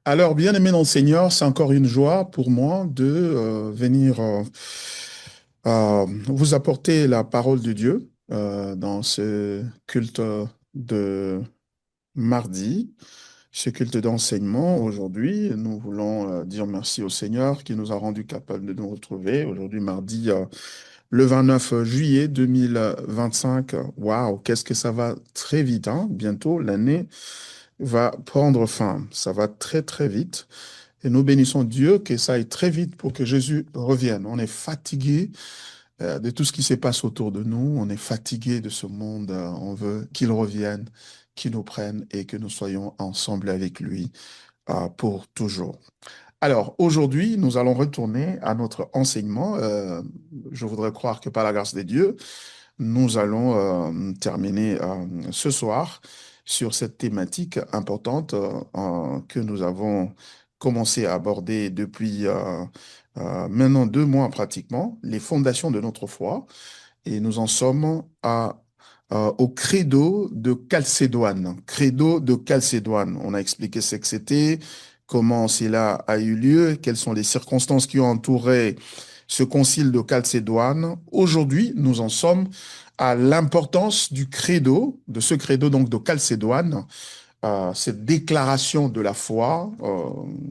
Alors, bien-aimé dans le Seigneur, c'est encore une joie pour moi de venir vous apporter la parole de Dieu dans ce culte de mardi, ce culte d'enseignement. Aujourd'hui, nous voulons dire merci au Seigneur qui nous a rendus capables de nous retrouver. Aujourd'hui, mardi, le 29 juillet 2025. Waouh, qu'est-ce que ça va très vite, hein? Bientôt, l'année va prendre fin. Ça va très, très vite. Et nous bénissons Dieu que ça aille très vite pour que Jésus revienne. On est fatigué de tout ce qui se passe autour de nous. On est fatigué de ce monde. On veut qu'il revienne, qu'il nous prenne et que nous soyons ensemble avec lui pour toujours. Alors, aujourd'hui, nous allons retourner à notre enseignement. Je voudrais croire que par la grâce de Dieu, nous allons terminer ce soir sur cette thématique importante que nous avons commencé à aborder depuis maintenant 2 mois pratiquement, les fondations de notre foi. Et nous en sommes au credo de Chalcédoine. Credo de Chalcédoine. On a expliqué ce que c'était, comment cela a eu lieu, quelles sont les circonstances qui ont entouré ce concile de Chalcédoine. Aujourd'hui, nous en sommes à l'importance du credo, de ce credo donc de Chalcédoine, cette déclaration de la foi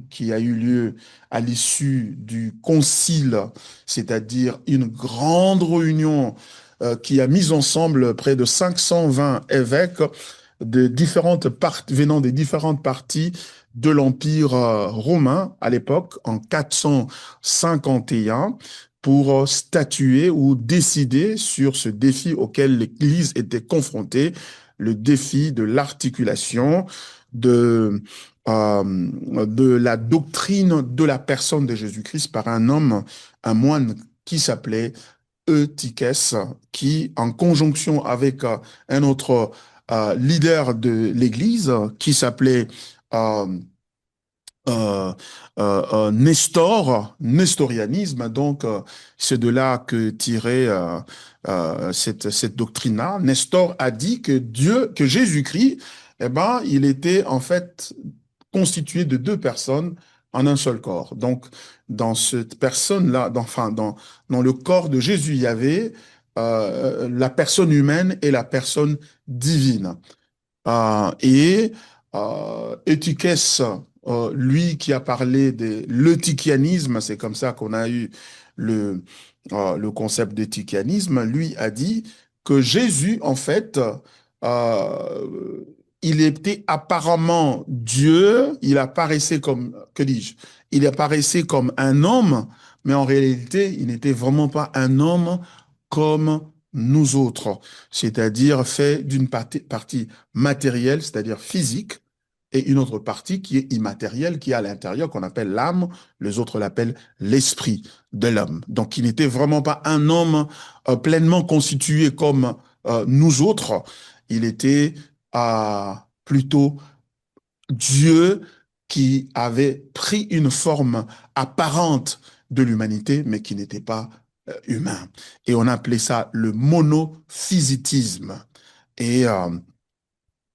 qui a eu lieu à l'issue du concile, c'est-à-dire une grande réunion qui a mis ensemble près de 520 évêques de différentes venant des différentes parties de l'Empire romain à l'époque, en 451, pour statuer ou décider sur ce défi auquel l'Église était confrontée, le défi de l'articulation de, de la doctrine de la personne de Jésus-Christ par un homme, un moine qui s'appelait Eutychès, qui, en conjonction avec un autre leader de l'Église qui s'appelait euh, nestorianisme, donc c'est de là que tirait cette doctrine-là. Nestor a dit que Dieu, que Jésus-Christ, eh ben, il était en fait constitué de deux personnes en un seul corps. Donc, dans cette personne-là, dans le corps de Jésus, il y avait la personne humaine et la personne divine. Et Eutychès, lui qui a parlé de l'eutychianisme, c'est comme ça qu'on a eu le concept d'eutychianisme, lui a dit que Jésus, en fait, il était apparemment Dieu, il apparaissait comme, que dis-je, il apparaissait comme un homme, mais en réalité, il n'était vraiment pas un homme comme nous autres, c'est-à-dire fait d'une partie matérielle, c'est-à-dire physique, et une autre partie qui est immatérielle, qui est à l'intérieur, qu'on appelle l'âme, les autres l'appellent l'esprit de l'homme. Donc, il n'était vraiment pas un homme pleinement constitué comme nous autres, il était plutôt Dieu qui avait pris une forme apparente de l'humanité, mais qui n'était pas humain. Et on appelait ça le monophysitisme. Et, euh,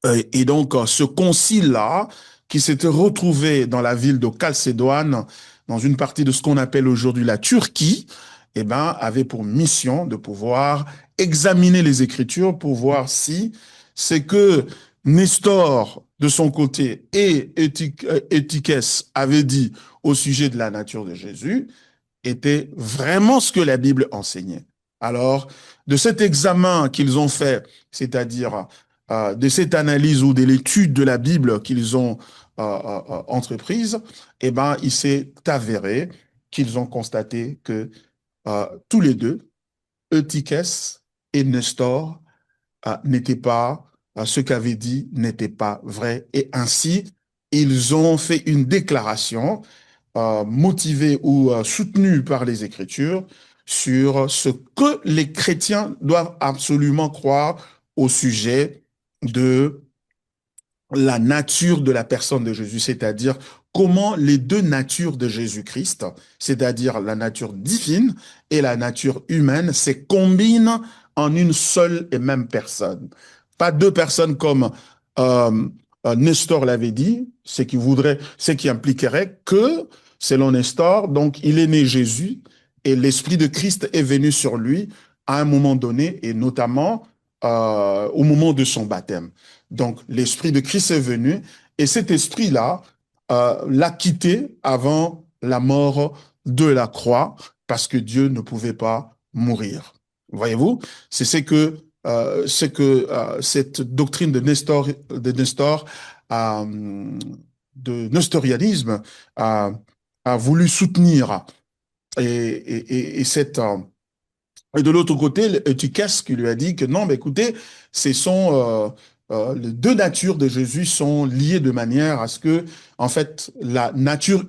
et donc, ce concile-là, qui s'était retrouvé dans la ville de Chalcédoine, dans une partie de ce qu'on appelle aujourd'hui la Turquie, eh ben, avait pour mission de pouvoir examiner les Écritures pour voir si c'est que Nestor, de son côté, et Eutychès avaient dit au sujet de la nature de Jésus, était vraiment ce que la Bible enseignait. Alors, de cet examen qu'ils ont fait, c'est-à-dire de cette analyse ou de l'étude de la Bible qu'ils ont entreprise, eh ben, il s'est avéré qu'ils ont constaté que tous les deux, Eutychès et Nestor, n'étaient pas, ce qu'avaient dit n'était pas vrai. Et ainsi, ils ont fait une déclaration motivés ou soutenus par les Écritures sur ce que les chrétiens doivent absolument croire au sujet de la nature de la personne de Jésus, c'est-à-dire comment les deux natures de Jésus-Christ, c'est-à-dire la nature divine et la nature humaine, se combinent en une seule et même personne. Pas deux personnes comme euh, Nestor l'avait dit, ce qui impliquerait que, selon Nestor, donc il est né Jésus et l'Esprit de Christ est venu sur lui à un moment donné et notamment au moment de son baptême. Donc l'Esprit de Christ est venu et cet esprit-là l'a quitté avant la mort de la croix parce que Dieu ne pouvait pas mourir. Voyez-vous, c'est que cette doctrine de Nestor, de nestorianisme, a, a voulu soutenir. Et cette, et de l'autre côté, Eutychès qui lui a dit que non, mais écoutez, ce sont les deux natures de Jésus sont liées de manière à ce que, en fait, la nature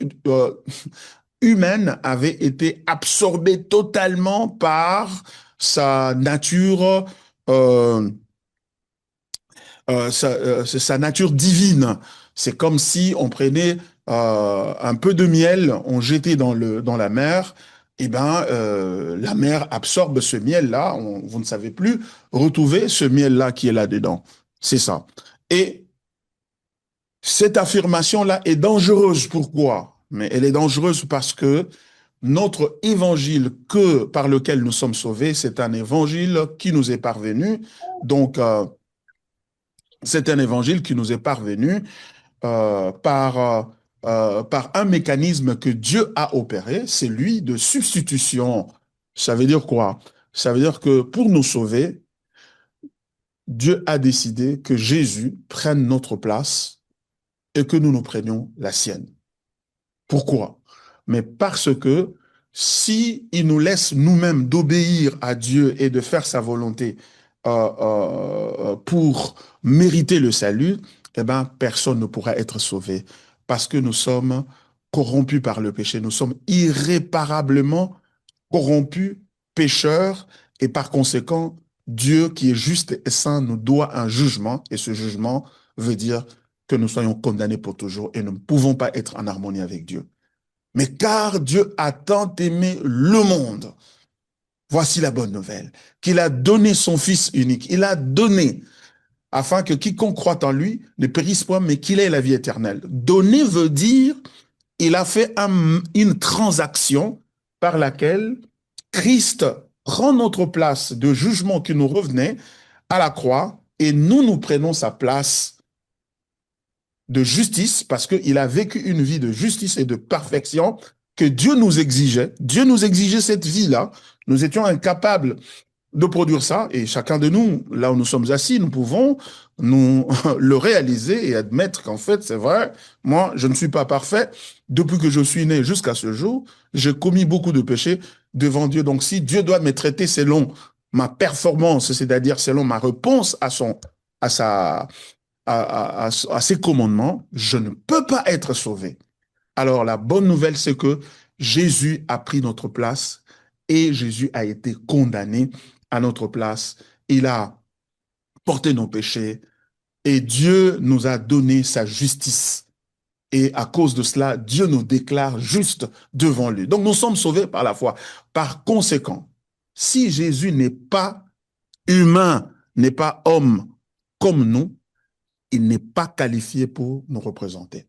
humaine avait été absorbée totalement par sa nature, euh, c'est sa nature divine. C'est comme si on prenait un peu de miel, on jetait dans la mer, et ben la mer absorbe ce miel-là, vous ne savez plus retrouver ce miel-là qui est là-dedans. C'est ça. Et cette affirmation-là est dangereuse. Pourquoi? Mais elle est dangereuse parce que notre évangile par lequel nous sommes sauvés, c'est un évangile qui nous est parvenu. Donc, c'est un évangile qui nous est parvenu par un mécanisme que Dieu a opéré, c'est lui de substitution. Ça veut dire quoi? Ça veut dire que pour nous sauver, Dieu a décidé que Jésus prenne notre place et que nous prenions la sienne. Pourquoi? Mais parce que si il nous laisse nous-mêmes d'obéir à Dieu et de faire sa volonté pour mériter le salut, eh ben, personne ne pourra être sauvé parce que nous sommes corrompus par le péché. Nous sommes irréparablement corrompus, pécheurs, et par conséquent, Dieu qui est juste et saint nous doit un jugement, et ce jugement veut dire que nous soyons condamnés pour toujours et nous ne pouvons pas être en harmonie avec Dieu. Mais car Dieu a tant aimé le monde, voici la bonne nouvelle, qu'il a donné son Fils unique. Il a donné afin que quiconque croit en lui ne périsse point, mais qu'il ait la vie éternelle. Donner veut dire, il a fait une transaction par laquelle Christ prend notre place de jugement qui nous revenait à la croix et nous prenons sa place de justice parce qu'il a vécu une vie de justice et de perfection que Dieu nous exigeait. Dieu nous exigeait cette vie-là. Nous étions incapables de produire ça et chacun de nous, là où nous sommes assis, nous pouvons nous le réaliser et admettre qu'en fait, c'est vrai, moi, je ne suis pas parfait. Depuis que je suis né jusqu'à ce jour, j'ai commis beaucoup de péchés devant Dieu. Donc, si Dieu doit me traiter selon ma performance, c'est-à-dire selon ma réponse à sa, à ses commandements, je ne peux pas être sauvé. Alors la bonne nouvelle, c'est que Jésus a pris notre place et Jésus a été condamné à notre place. Il a porté nos péchés et Dieu nous a donné sa justice. Et à cause de cela, Dieu nous déclare juste devant lui. Donc nous sommes sauvés par la foi. Par conséquent, si Jésus n'est pas humain, n'est pas homme comme nous, il n'est pas qualifié pour nous représenter.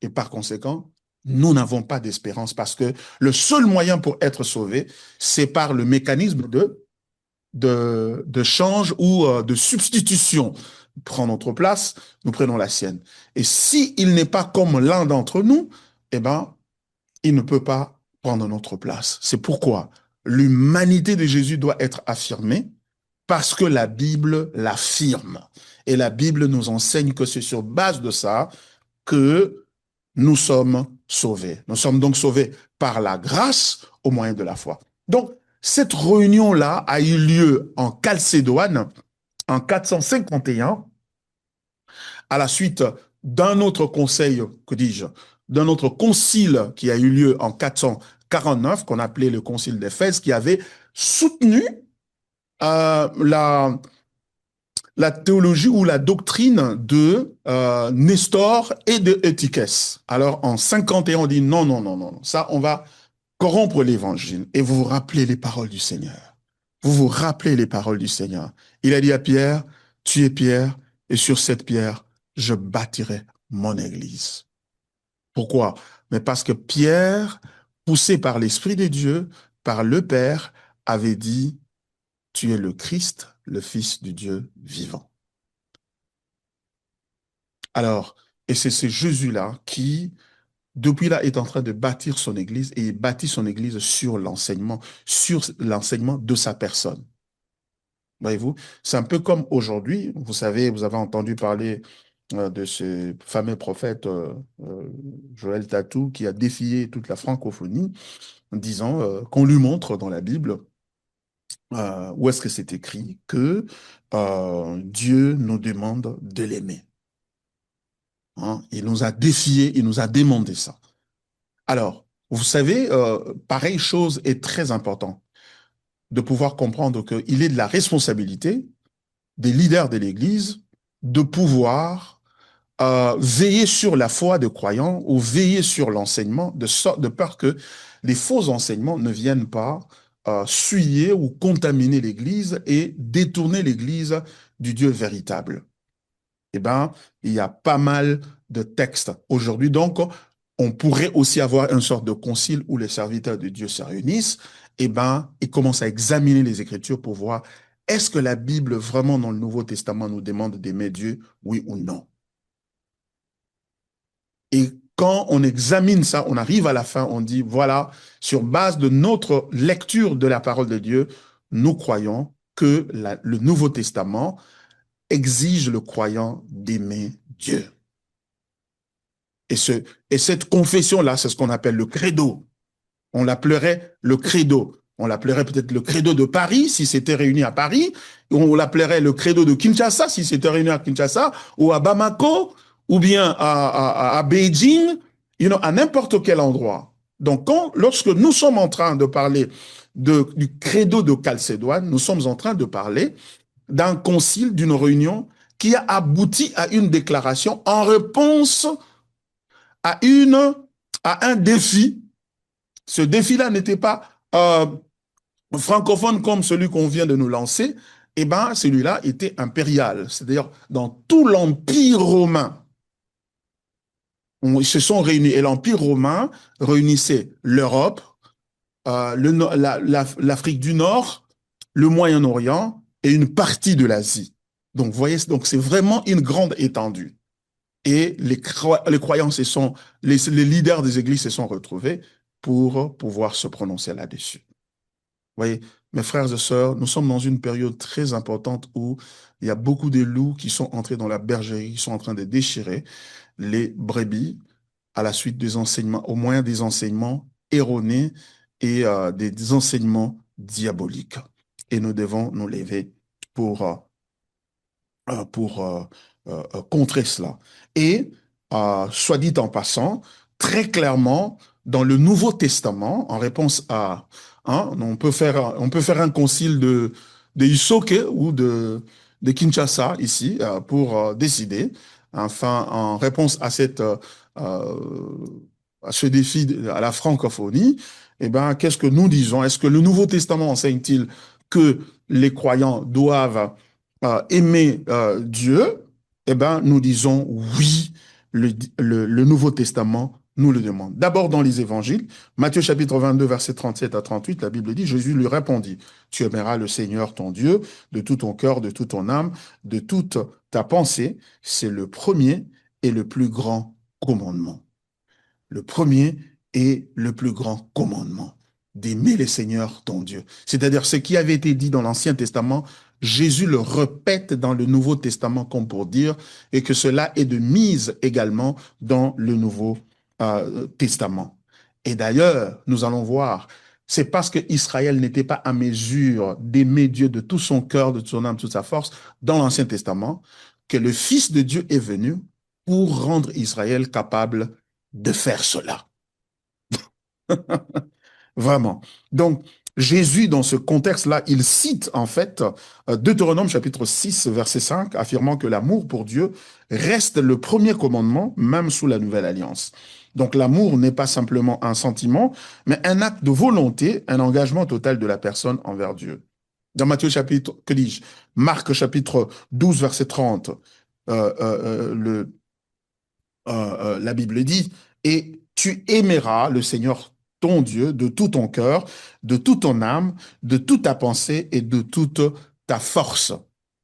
Et par conséquent, nous n'avons pas d'espérance parce que le seul moyen pour être sauvé, c'est par le mécanisme de change ou de substitution. Il prend notre place, nous prenons la sienne. Et s'il n'est pas comme l'un d'entre nous, eh ben, il ne peut pas prendre notre place. C'est pourquoi l'humanité de Jésus doit être affirmée parce que la Bible l'affirme. Et la Bible nous enseigne que c'est sur base de ça que nous sommes sauvés. Nous sommes donc sauvés par la grâce au moyen de la foi. Donc, cette réunion-là a eu lieu en Chalcédoine en 451, à la suite d'un autre conseil, que dis-je, d'un autre concile qui a eu lieu en 449, qu'on appelait le concile d'Éphèse, qui avait soutenu la théologie ou la doctrine de Nestor et de Eutychès. Alors en 51, on dit non, non, non, non, ça on va corrompre l'évangile. Et vous vous rappelez les paroles du Seigneur. Vous vous rappelez les paroles du Seigneur. Il a dit à Pierre, tu es Pierre, et sur cette pierre, je bâtirai mon église. Pourquoi? Mais parce que Pierre, poussé par l'Esprit de Dieu, par le Père, avait dit, tu es le Christ, le Fils du Dieu vivant. Alors, et c'est ce Jésus-là qui, depuis là, est en train de bâtir son église et il bâtit son église sur l'enseignement de sa personne. Voyez-vous, c'est un peu comme aujourd'hui, vous savez, vous avez entendu parler de ce fameux prophète Joël Tatou qui a défié toute la francophonie en disant qu'on lui montre dans la Bible où est-ce que c'est écrit que Dieu nous demande de l'aimer. Hein? Il nous a défié, il nous a demandé ça. Alors, vous savez, pareille chose est très important de pouvoir comprendre qu'il est de la responsabilité des leaders de l'Église de pouvoir veiller sur la foi des croyants ou veiller sur l'enseignement de peur que les faux enseignements ne viennent pas souiller ou contaminer l'Église et détourner l'Église du Dieu véritable. Eh bien, il y a pas mal de textes aujourd'hui. Donc, on pourrait aussi avoir une sorte de concile où les serviteurs de Dieu se réunissent, eh ben, et commencent à examiner les Écritures pour voir est-ce que la Bible vraiment dans le Nouveau Testament nous demande d'aimer Dieu, oui ou non. Et quand on examine ça, on arrive à la fin, on dit, voilà, sur base de notre lecture de la parole de Dieu, nous croyons que le Nouveau Testament exige le croyant d'aimer Dieu. Et, et cette confession-là, c'est ce qu'on appelle le credo. On l'appellerait le credo. On l'appellerait peut-être le credo de Paris, si c'était réuni à Paris. On l'appellerait le credo de Kinshasa, si c'était réuni à Kinshasa, ou à Bamako, ou bien à Beijing, à n'importe quel endroit. Donc, lorsque nous sommes en train de parler du credo de Chalcédoine, nous sommes en train de parler d'un concile, d'une réunion qui a abouti à une déclaration en réponse à un défi. Ce défi-là n'était pas francophone comme celui qu'on vient de nous lancer. Eh bien, celui-là était impérial. C'est-à-dire, dans tout l'Empire romain, ils se sont réunis. Et l'Empire romain réunissait l'Europe, l'Afrique du Nord, le Moyen-Orient et une partie de l'Asie. Donc, vous voyez, donc c'est vraiment une grande étendue. Et les croyants les leaders des églises se sont retrouvés pour pouvoir se prononcer là-dessus. Vous voyez, mes frères et sœurs, nous sommes dans une période très importante où il y a beaucoup de loups qui sont entrés dans la bergerie, qui sont en train de déchirer les brebis à la suite des enseignements, au moyen des enseignements erronés et des enseignements diaboliques. Et nous devons nous lever pour contrer cela. Et, soit dit en passant, très clairement, dans le Nouveau Testament, en réponse à, hein, on peut faire un concile de Isoke ou de Kinshasa ici pour décider, enfin, en réponse à à ce défi à la francophonie, eh ben, qu'est-ce que nous disons? Est-ce que le Nouveau Testament enseigne-t-il que les croyants doivent aimer Dieu? Eh ben, nous disons oui, le Nouveau Testament nous le demande. D'abord dans les évangiles, Matthieu chapitre 22, verset 37 à 38, la Bible dit, Jésus lui répondit, tu aimeras le Seigneur ton Dieu de tout ton cœur, de toute ton âme, de toute ta pensée. C'est le premier et le plus grand commandement. Le premier et le plus grand commandement, d'aimer le Seigneur ton Dieu. C'est-à-dire ce qui avait été dit dans l'Ancien Testament, Jésus le répète dans le Nouveau Testament comme pour dire, et que cela est de mise également dans le Nouveau Testament. Et d'ailleurs, nous allons voir, c'est parce que Israël n'était pas à mesure d'aimer Dieu de tout son cœur, de toute son âme, de toute sa force, dans l'Ancien Testament, que le Fils de Dieu est venu pour rendre Israël capable de faire cela. Vraiment. Donc, Jésus, dans ce contexte-là, il cite en fait Deutéronome chapitre 6, verset 5, affirmant que l'amour pour Dieu reste le premier commandement, même sous la nouvelle alliance. Donc, l'amour n'est pas simplement un sentiment, mais un acte de volonté, un engagement total de la personne envers Dieu. Dans Matthieu chapitre, que dis-je, Marc chapitre 12, verset 30, la Bible dit, et tu aimeras le Seigneur ton Dieu de tout ton cœur, de toute ton âme, de toute ta pensée et de toute ta force.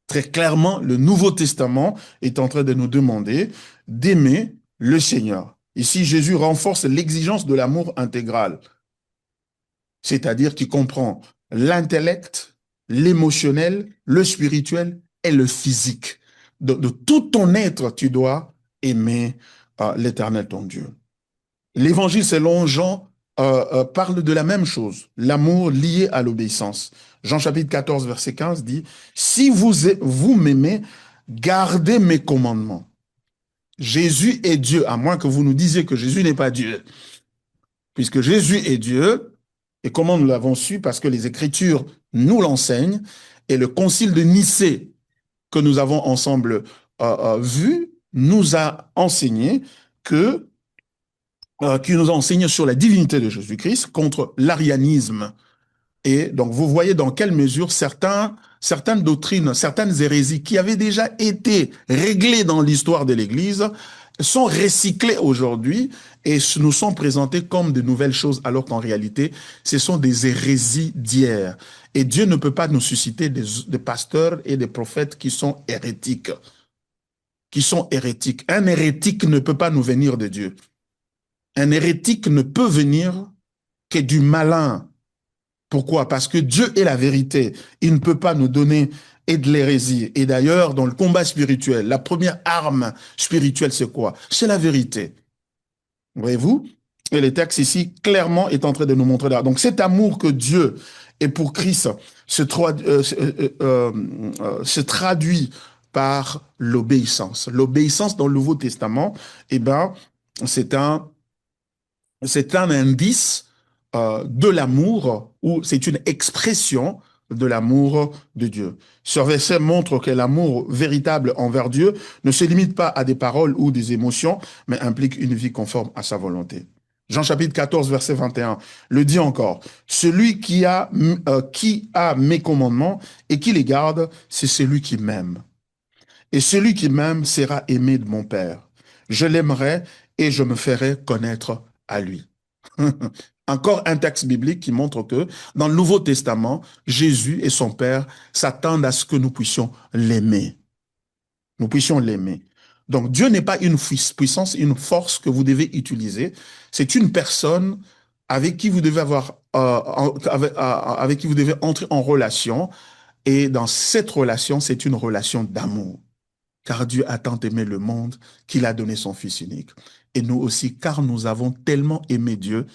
Très clairement, le Nouveau Testament est en train de nous demander d'aimer le Seigneur. Ici, Jésus renforce l'exigence de l'amour intégral, c'est-à-dire qui comprend l'intellect, l'émotionnel, le spirituel et le physique. De tout ton être, tu dois aimer l'Éternel, ton Dieu. L'évangile selon Jean parle de la même chose, l'amour lié à l'obéissance. Jean chapitre 14, verset 15 dit, si vous m'aimez, gardez mes commandements. Jésus est Dieu, à moins que vous nous disiez que Jésus n'est pas Dieu. Puisque Jésus est Dieu, et comment nous l'avons su? Parce que les Écritures nous l'enseignent, et le concile de Nicée que nous avons ensemble vu nous a enseigné que qui nous enseigne sur la divinité de Jésus-Christ contre l'arianisme. Et donc, vous voyez dans quelle mesure certaines doctrines, certaines hérésies qui avaient déjà été réglées dans l'histoire de l'Église sont recyclées aujourd'hui et nous sont présentées comme de nouvelles choses, alors qu'en réalité, ce sont des hérésies d'hier. Et Dieu ne peut pas nous susciter des pasteurs et des prophètes qui sont hérétiques. Un hérétique ne peut pas nous venir de Dieu. Un hérétique ne peut venir que du malin. Pourquoi? Parce que Dieu est la vérité. Il ne peut pas nous donner et de l'hérésie. Et d'ailleurs, dans le combat spirituel, la première arme spirituelle, c'est quoi? C'est la vérité. Voyez-vous? Et le texte ici, clairement, est en train de nous montrer là. Donc, cet amour que Dieu et pour Christ se traduit par l'obéissance. L'obéissance dans le Nouveau Testament, eh ben, c'est un indice de l'amour, ou c'est une expression de l'amour de Dieu. Ce verset montre que l'amour véritable envers Dieu ne se limite pas à des paroles ou des émotions, mais implique une vie conforme à sa volonté. Jean chapitre 14, verset 21, le dit encore, celui qui a mes commandements et qui les garde, c'est celui qui m'aime. Et celui qui m'aime sera aimé de mon Père. Je l'aimerai et je me ferai connaître à lui. Encore un texte biblique qui montre que dans le Nouveau Testament, Jésus et son Père s'attendent à ce que nous puissions l'aimer. Nous puissions l'aimer. Donc Dieu n'est pas une puissance, une force que vous devez utiliser. C'est une personne avec qui vous devez avec qui vous devez entrer en relation. Et dans cette relation, c'est une relation d'amour. Car Dieu a tant aimé le monde qu'il a donné son Fils unique. Et nous aussi, car nous avons tellement aimé Dieu,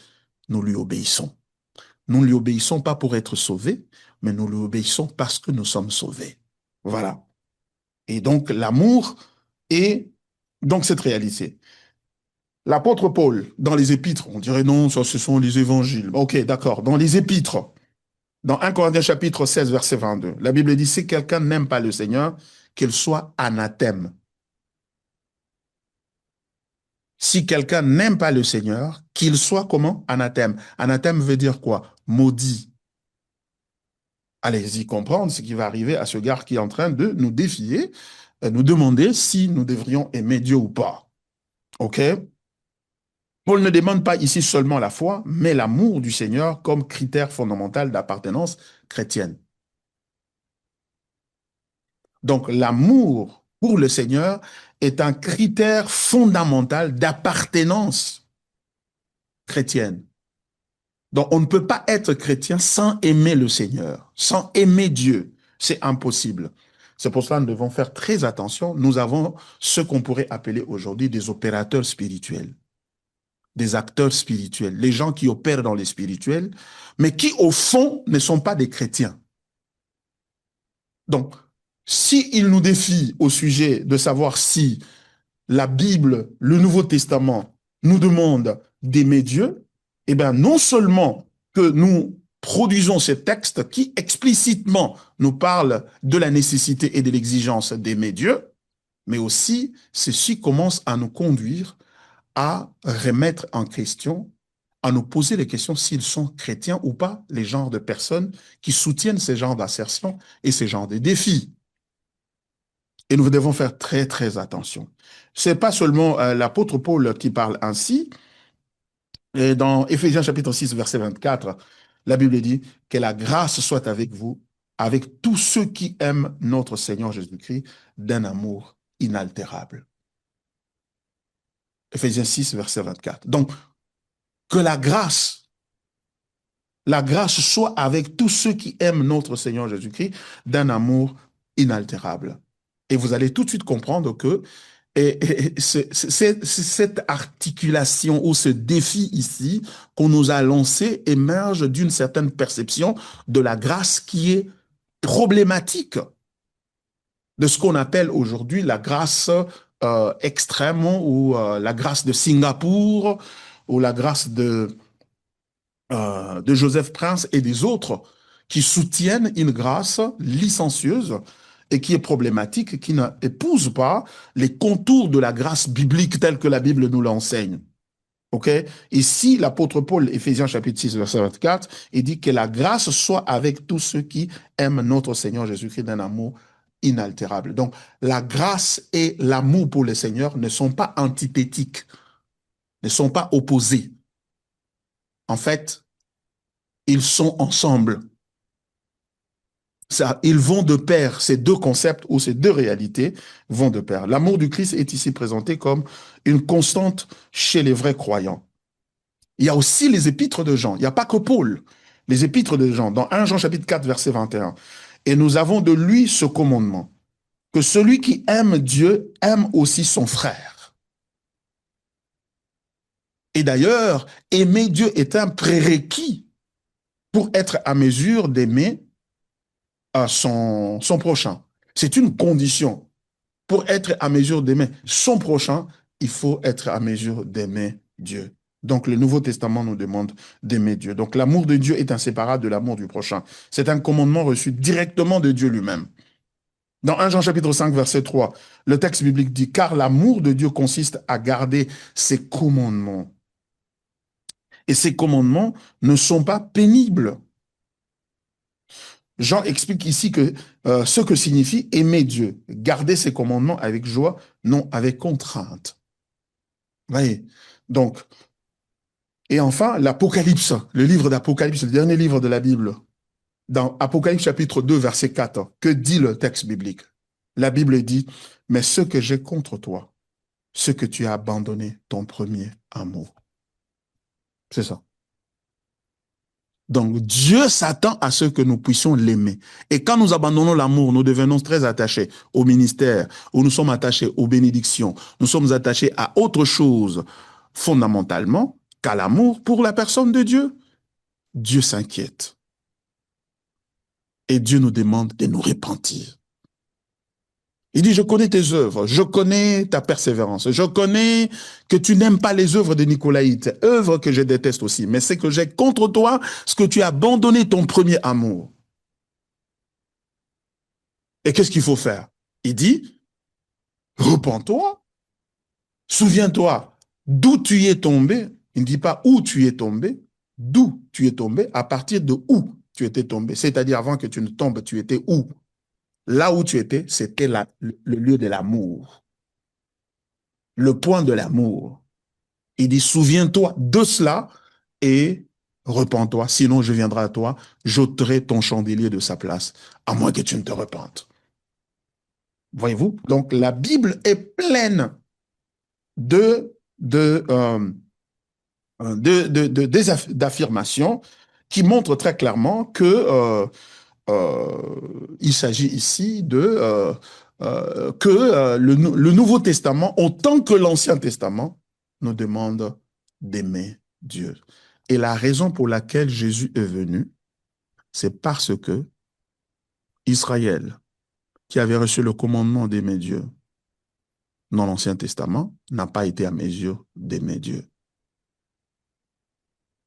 nous lui obéissons. Nous ne lui obéissons pas pour être sauvés, mais nous lui obéissons parce que nous sommes sauvés. Voilà. Et donc, l'amour est donc cette réalité. L'apôtre Paul, dans les épîtres, on dirait non, ça ce sont les évangiles. Ok, d'accord. Dans les épîtres, dans 1 Corinthiens chapitre 16, verset 22, la Bible dit, si quelqu'un n'aime pas le Seigneur, qu'il soit anathème. Si quelqu'un n'aime pas le Seigneur, qu'il soit comment? Anathème. Anathème veut dire quoi? Maudit. Allez-y comprendre ce qui va arriver à ce gars qui est en train de nous défier, nous demander si nous devrions aimer Dieu ou pas. OK? Paul ne demande pas ici seulement la foi, mais l'amour du Seigneur comme critère fondamental d'appartenance chrétienne. Donc, l'amour pour le Seigneur est un critère fondamental d'appartenance chrétienne. Donc, on ne peut pas être chrétien sans aimer le Seigneur, sans aimer Dieu. C'est impossible. C'est pour cela que nous devons faire très attention. Nous avons ce qu'on pourrait appeler aujourd'hui des opérateurs spirituels, des acteurs spirituels, les gens qui opèrent dans les spirituels, mais qui, au fond, ne sont pas des chrétiens. Donc, s'ils nous défient au sujet de savoir si la Bible, le Nouveau Testament, nous demande d'aimer Dieu, eh bien, non seulement que nous produisons ces textes qui explicitement nous parlent de la nécessité et de l'exigence d'aimer Dieu, mais aussi ceci commence à nous conduire à remettre en question, à nous poser les questions s'ils sont chrétiens ou pas, les genres de personnes qui soutiennent ces genres d'assertions et ces genres de défis. Et nous devons faire très, très attention. C'est pas seulement l'apôtre Paul qui parle ainsi. Et dans Éphésiens chapitre 6, verset 24, la Bible dit que la grâce soit avec vous, avec tous ceux qui aiment notre Seigneur Jésus-Christ d'un amour inaltérable. Éphésiens 6, verset 24. Donc, que la grâce soit avec tous ceux qui aiment notre Seigneur Jésus-Christ d'un amour inaltérable. Et vous allez tout de suite comprendre que cette articulation ou ce défi ici qu'on nous a lancé émerge d'une certaine perception de la grâce qui est problématique, de ce qu'on appelle aujourd'hui la grâce extrême ou la grâce de Singapour ou la grâce de Joseph Prince et des autres qui soutiennent une grâce licencieuse et qui est problématique, qui n'épouse pas les contours de la grâce biblique telle que la Bible nous l'enseigne. OK? Ici, l'apôtre Paul, Éphésiens chapitre 6, verset 24, il dit que la grâce soit avec tous ceux qui aiment notre Seigneur Jésus-Christ d'un amour inaltérable. Donc, la grâce et l'amour pour le Seigneur ne sont pas antithétiques, ne sont pas opposés. En fait, ils sont ensemble. Ça, ils vont de pair, ces deux concepts ou ces deux réalités vont de pair. L'amour du Christ est ici présenté comme une constante chez les vrais croyants. Il y a aussi les épîtres de Jean, il n'y a pas que Paul, les épîtres de Jean, dans 1 Jean chapitre 4, verset 21. Et nous avons de lui ce commandement, que celui qui aime Dieu aime aussi son frère. Et d'ailleurs, aimer Dieu est un prérequis pour être à mesure d'aimer à son prochain. C'est une condition. Pour être à mesure d'aimer son prochain, il faut être à mesure d'aimer Dieu. Donc le Nouveau Testament nous demande d'aimer Dieu. Donc l'amour de Dieu est inséparable de l'amour du prochain. C'est un commandement reçu directement de Dieu lui-même. Dans 1 Jean chapitre 5, verset 3, le texte biblique dit, car l'amour de Dieu consiste à garder ses commandements. Et ces commandements ne sont pas pénibles. Jean explique ici que ce que signifie aimer Dieu, garder ses commandements avec joie, non avec contrainte. Vous voyez? Donc, et enfin, l'Apocalypse, le livre d'Apocalypse, le dernier livre de la Bible, dans Apocalypse chapitre 2, verset 4, que dit le texte biblique? La Bible dit, mais ce que j'ai contre toi, ce que tu as abandonné ton premier amour. C'est ça. Donc, Dieu s'attend à ce que nous puissions l'aimer. Et quand nous abandonnons l'amour, nous devenons très attachés au ministère, ou nous sommes attachés aux bénédictions, nous sommes attachés à autre chose, fondamentalement, qu'à l'amour pour la personne de Dieu. Dieu s'inquiète. Et Dieu nous demande de nous repentir. Il dit, je connais tes œuvres, je connais ta persévérance, je connais que tu n'aimes pas les œuvres de Nicolaïte, œuvres que je déteste aussi, mais c'est que j'ai contre toi ce que tu as abandonné ton premier amour. Et qu'est-ce qu'il faut faire? Il dit, repens-toi, souviens-toi d'où tu es tombé. Il ne dit pas où tu es tombé, d'où tu es tombé, à partir de où tu étais tombé. C'est-à-dire avant que tu ne tombes, tu étais où? Là où tu étais, c'était le lieu de l'amour, le point de l'amour. Il dit, souviens-toi de cela et repens-toi, sinon je viendrai à toi, j'ôterai ton chandelier de sa place, à moins que tu ne te repentes. Voyez-vous? Donc la Bible est pleine d'affirmations qui montrent très clairement que il s'agit ici que le Nouveau Testament, autant que l'Ancien Testament, nous demande d'aimer Dieu. Et la raison pour laquelle Jésus est venu, c'est parce que Israël, qui avait reçu le commandement d'aimer Dieu dans l'Ancien Testament, n'a pas été à mesure d'aimer Dieu.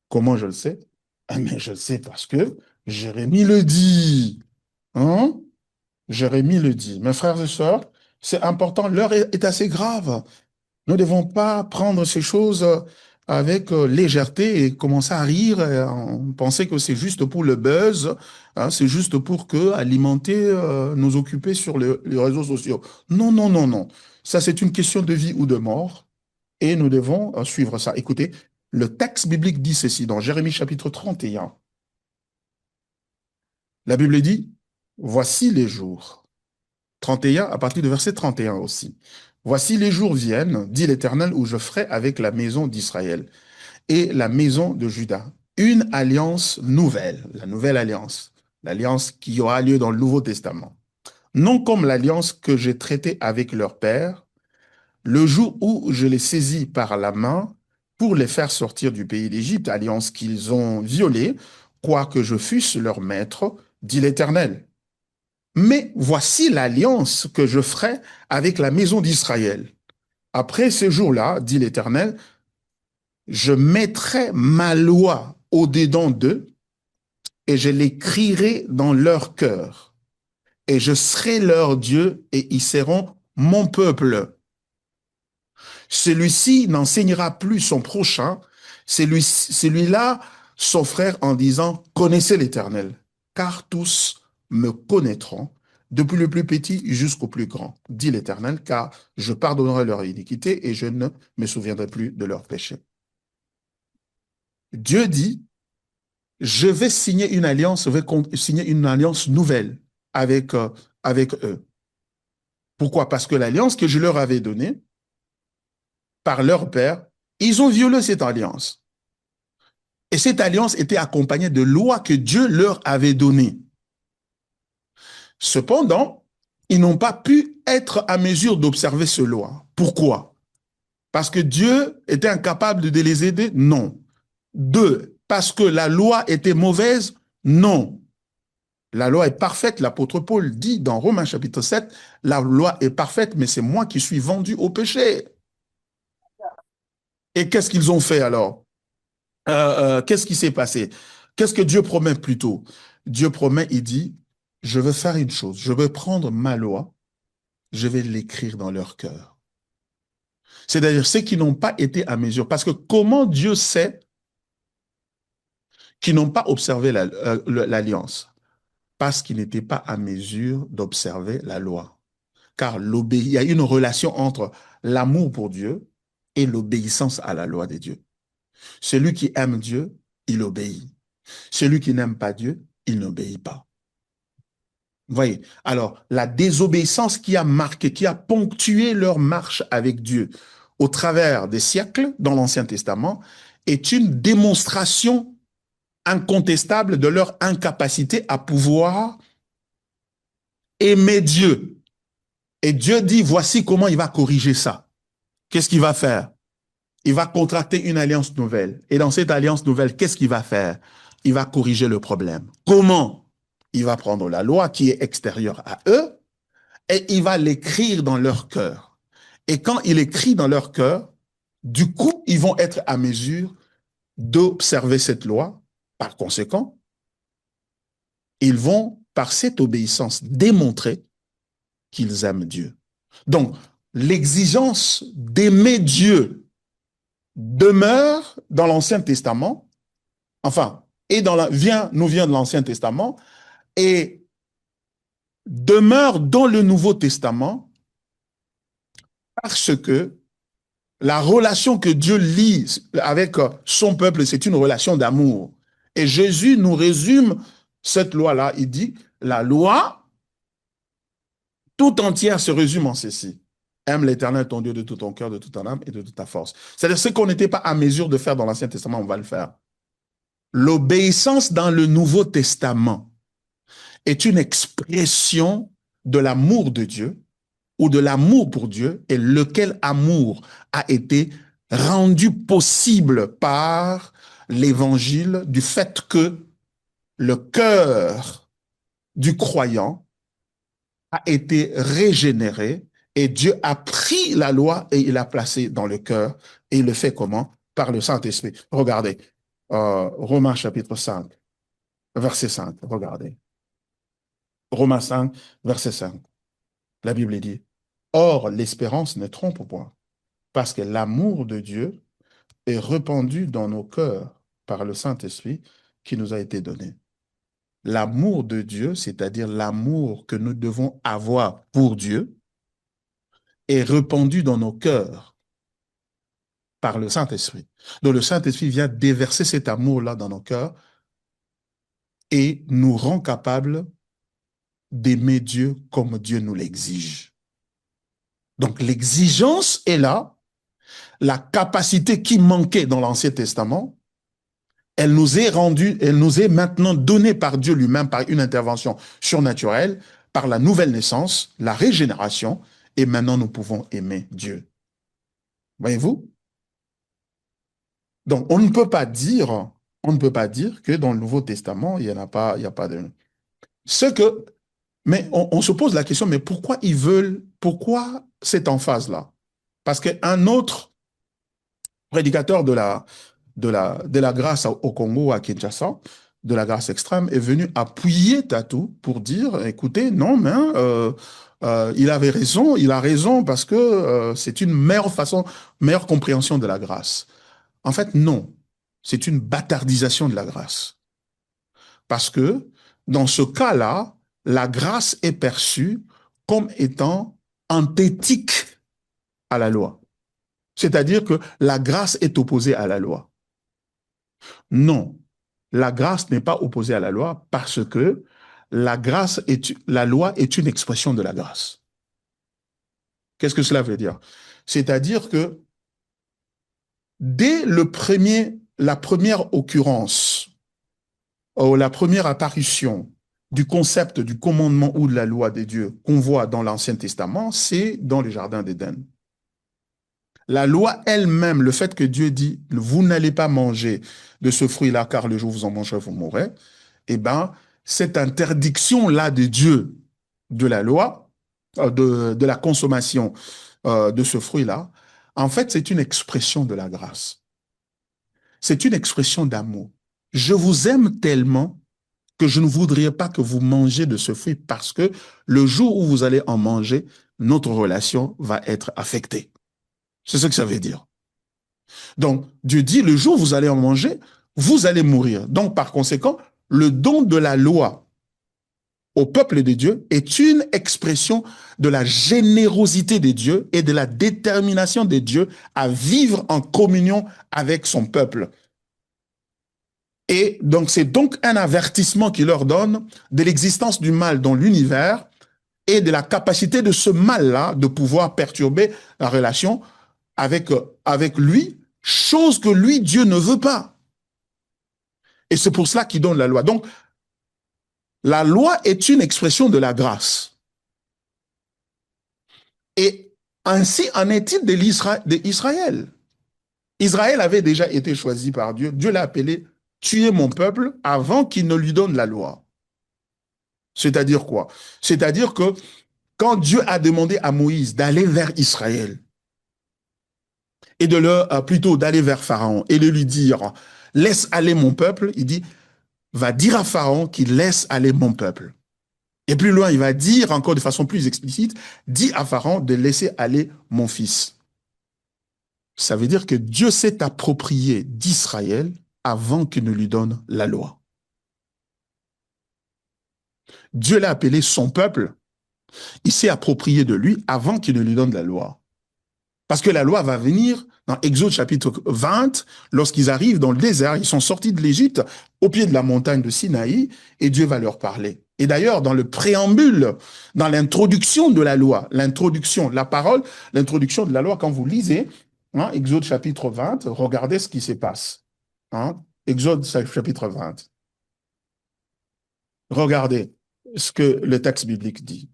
Comment je le sais? Mais je le sais parce que Jérémie le dit. Hein? Jérémie le dit. Mes frères et sœurs, c'est important, l'heure est assez grave. Nous ne devons pas prendre ces choses avec légèreté et commençaient à rire. Et on pensait que c'est juste pour le buzz, hein, c'est juste pour que alimenter, nous occuper sur les réseaux sociaux. Non, non, non, non. Ça, c'est une question de vie ou de mort et nous devons suivre ça. Écoutez, le texte biblique dit ceci dans Jérémie chapitre 31. La Bible dit, voici les jours. 31 à partir du verset 31 aussi. Voici les jours viennent, dit l'Éternel, où je ferai avec la maison d'Israël et la maison de Juda une alliance nouvelle, la nouvelle alliance, l'alliance qui aura lieu dans le Nouveau Testament. Non comme l'alliance que j'ai traitée avec leur père, le jour où je les saisis par la main pour les faire sortir du pays d'Égypte, alliance qu'ils ont violée, quoique je fusse leur maître, dit l'Éternel. Mais voici l'alliance que je ferai avec la maison d'Israël. Après ces jours-là, dit l'Éternel, je mettrai ma loi au-dedans d'eux et je l'écrirai dans leur cœur. Et je serai leur Dieu et ils seront mon peuple. Celui-ci n'enseignera plus son prochain, celui-là son frère en disant, connaissez l'Éternel, car tous me connaîtront, depuis le plus petit jusqu'au plus grand, dit l'Éternel, car je pardonnerai leur iniquité et je ne me souviendrai plus de leurs péchés. Dieu dit, je vais signer une alliance, je vais signer une alliance nouvelle avec, avec eux. Pourquoi? Parce que l'alliance que je leur avais donnée par leur père, ils ont violé cette alliance. Et cette alliance était accompagnée de lois que Dieu leur avait données. Cependant, ils n'ont pas pu être à mesure d'observer ces lois. Pourquoi? Parce que Dieu était incapable de les aider? Non. Deux, parce que la loi était mauvaise? Non. La loi est parfaite, l'apôtre Paul dit dans Romains chapitre 7, la loi est parfaite, mais c'est moi qui suis vendu au péché. Et qu'est-ce qu'ils ont fait alors? Qu'est-ce qui s'est passé? Qu'est-ce que Dieu promet plutôt? Dieu promet, il dit, je veux faire une chose, je veux prendre ma loi, je vais l'écrire dans leur cœur. C'est-à-dire ceux qui n'ont pas été à mesure. Parce que comment Dieu sait qu'ils n'ont pas observé l'alliance? Parce qu'ils n'étaient pas à mesure d'observer la loi. Car il y a une relation entre l'amour pour Dieu et l'obéissance à la loi de Dieu. Celui qui aime Dieu, il obéit. Celui qui n'aime pas Dieu, il n'obéit pas. Vous voyez? Alors, la désobéissance qui a marqué, qui a ponctué leur marche avec Dieu au travers des siècles dans l'Ancien Testament est une démonstration incontestable de leur incapacité à pouvoir aimer Dieu. Et Dieu dit, voici comment il va corriger ça. Qu'est-ce qu'il va faire? Il va contracter une alliance nouvelle. Et dans cette alliance nouvelle, qu'est-ce qu'il va faire? Il va corriger le problème. Comment? Il va prendre la loi qui est extérieure à eux et il va l'écrire dans leur cœur. Et quand il écrit dans leur cœur, du coup, ils vont être à mesure d'observer cette loi. Par conséquent, ils vont, par cette obéissance, démontrer qu'ils aiment Dieu. Donc, l'exigence d'aimer Dieu demeure dans l'Ancien Testament, enfin, nous vient de l'Ancien Testament, et demeure dans le Nouveau Testament parce que la relation que Dieu lie avec son peuple, c'est une relation d'amour. Et Jésus nous résume cette loi-là. Il dit, la loi tout entière se résume en ceci. Aime l'Éternel, ton Dieu, de tout ton cœur, de toute ton âme et de toute ta force. C'est-à-dire ce qu'on n'était pas à mesure de faire dans l'Ancien Testament, on va le faire. L'obéissance dans le Nouveau Testament est une expression de l'amour de Dieu ou de l'amour pour Dieu, et lequel amour a été rendu possible par l'évangile du fait que le cœur du croyant a été régénéré et Dieu a pris la loi et il l'a placée dans le cœur et il le fait comment? Par le Saint-Esprit. Regardez, Romains chapitre 5, verset 5, regardez. Romains 5, verset 5. La Bible dit, or l'espérance ne trompe point, parce que l'amour de Dieu est répandu dans nos cœurs par le Saint-Esprit qui nous a été donné. L'amour de Dieu, c'est-à-dire l'amour que nous devons avoir pour Dieu, est répandu dans nos cœurs par le Saint-Esprit. Donc le Saint-Esprit vient déverser cet amour-là dans nos cœurs et nous rend capables d'aimer Dieu comme Dieu nous l'exige. Donc l'exigence est là, la capacité qui manquait dans l'Ancien Testament, elle nous est rendue, elle nous est maintenant donnée par Dieu lui-même par une intervention surnaturelle, par la nouvelle naissance, la régénération, et maintenant nous pouvons aimer Dieu. Voyez-vous? Donc on ne peut pas dire que dans le Nouveau Testament, il n'y a pas de... Ce que, mais on se pose la question, mais pourquoi cette emphase-là? Parce qu'un autre prédicateur de la grâce au Congo, à Kinshasa, de la grâce extrême, est venu appuyer Tatou pour dire, écoutez, non, mais il avait raison, il a raison parce que c'est une meilleure compréhension de la grâce. En fait, non, c'est une bâtardisation de la grâce. Parce que dans ce cas-là, la grâce est perçue comme étant antithétique à la loi. C'est-à-dire que la grâce est opposée à la loi. Non, la grâce n'est pas opposée à la loi parce que la loi est une expression de la grâce. Qu'est-ce que cela veut dire? C'est-à-dire que dès la première occurrence, ou la première apparition du concept du commandement ou de la loi des dieux qu'on voit dans l'Ancien Testament, c'est dans le Jardin d'Éden. La loi elle-même, le fait que Dieu dit, vous n'allez pas manger de ce fruit-là, car le jour où vous en mangerez, vous mourrez, eh bien, cette interdiction-là de Dieu, de la loi, de la consommation de ce fruit-là, en fait, c'est une expression de la grâce. C'est une expression d'amour. Je vous aime tellement que je ne voudrais pas que vous mangiez de ce fruit parce que le jour où vous allez en manger, notre relation va être affectée. C'est ce que ça veut dire. Donc, Dieu dit, le jour où vous allez en manger, vous allez mourir. Donc, par conséquent, le don de la loi au peuple de Dieu est une expression de la générosité de Dieu et de la détermination de Dieu à vivre en communion avec son peuple. Et donc, c'est donc un avertissement qu'il leur donne de l'existence du mal dans l'univers et de la capacité de ce mal-là de pouvoir perturber la relation avec lui, chose que lui, Dieu ne veut pas. Et c'est pour cela qu'il donne la loi. Donc, la loi est une expression de la grâce. Et ainsi en est-il d'Israël. Israël avait déjà été choisi par Dieu. Dieu l'a appelé « tuer mon peuple » avant qu'il ne lui donne la loi. C'est-à-dire quoi? C'est-à-dire que quand Dieu a demandé à Moïse d'aller vers Israël, et plutôt d'aller vers Pharaon et de lui dire « laisse aller mon peuple », il dit « va dire à Pharaon qu'il laisse aller mon peuple ». Et plus loin, il va dire encore de façon plus explicite « dis à Pharaon de laisser aller mon fils ». Ça veut dire que Dieu s'est approprié d'Israël avant qu'il ne lui donne la loi. Dieu l'a appelé son peuple, il s'est approprié de lui avant qu'il ne lui donne la loi. Parce que la loi va venir dans Exode chapitre 20, lorsqu'ils arrivent dans le désert, ils sont sortis de l'Égypte au pied de la montagne de Sinaï et Dieu va leur parler. Et d'ailleurs, dans le préambule, dans l'introduction de la loi, l'introduction, la parole, l'introduction de la loi, quand vous lisez Exode chapitre 20, regardez ce qui se passe. Exode chapitre 20. Regardez ce que le texte biblique dit.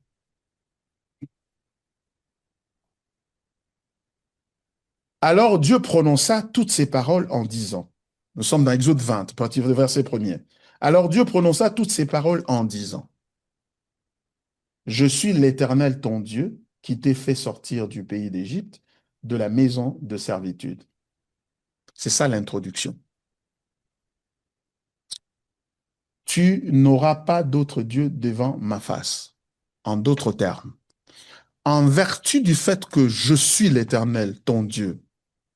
Alors Dieu prononça toutes ces paroles en disant, nous sommes dans Exode 20, à partir du verset 1er. Alors Dieu prononça toutes ces paroles en disant, je suis l'Éternel ton Dieu qui t'ai fait sortir du pays d'Égypte, de la maison de servitude. C'est ça l'introduction. Tu n'auras pas d'autre Dieu devant ma face. En d'autres termes, en vertu du fait que je suis l'Éternel ton Dieu,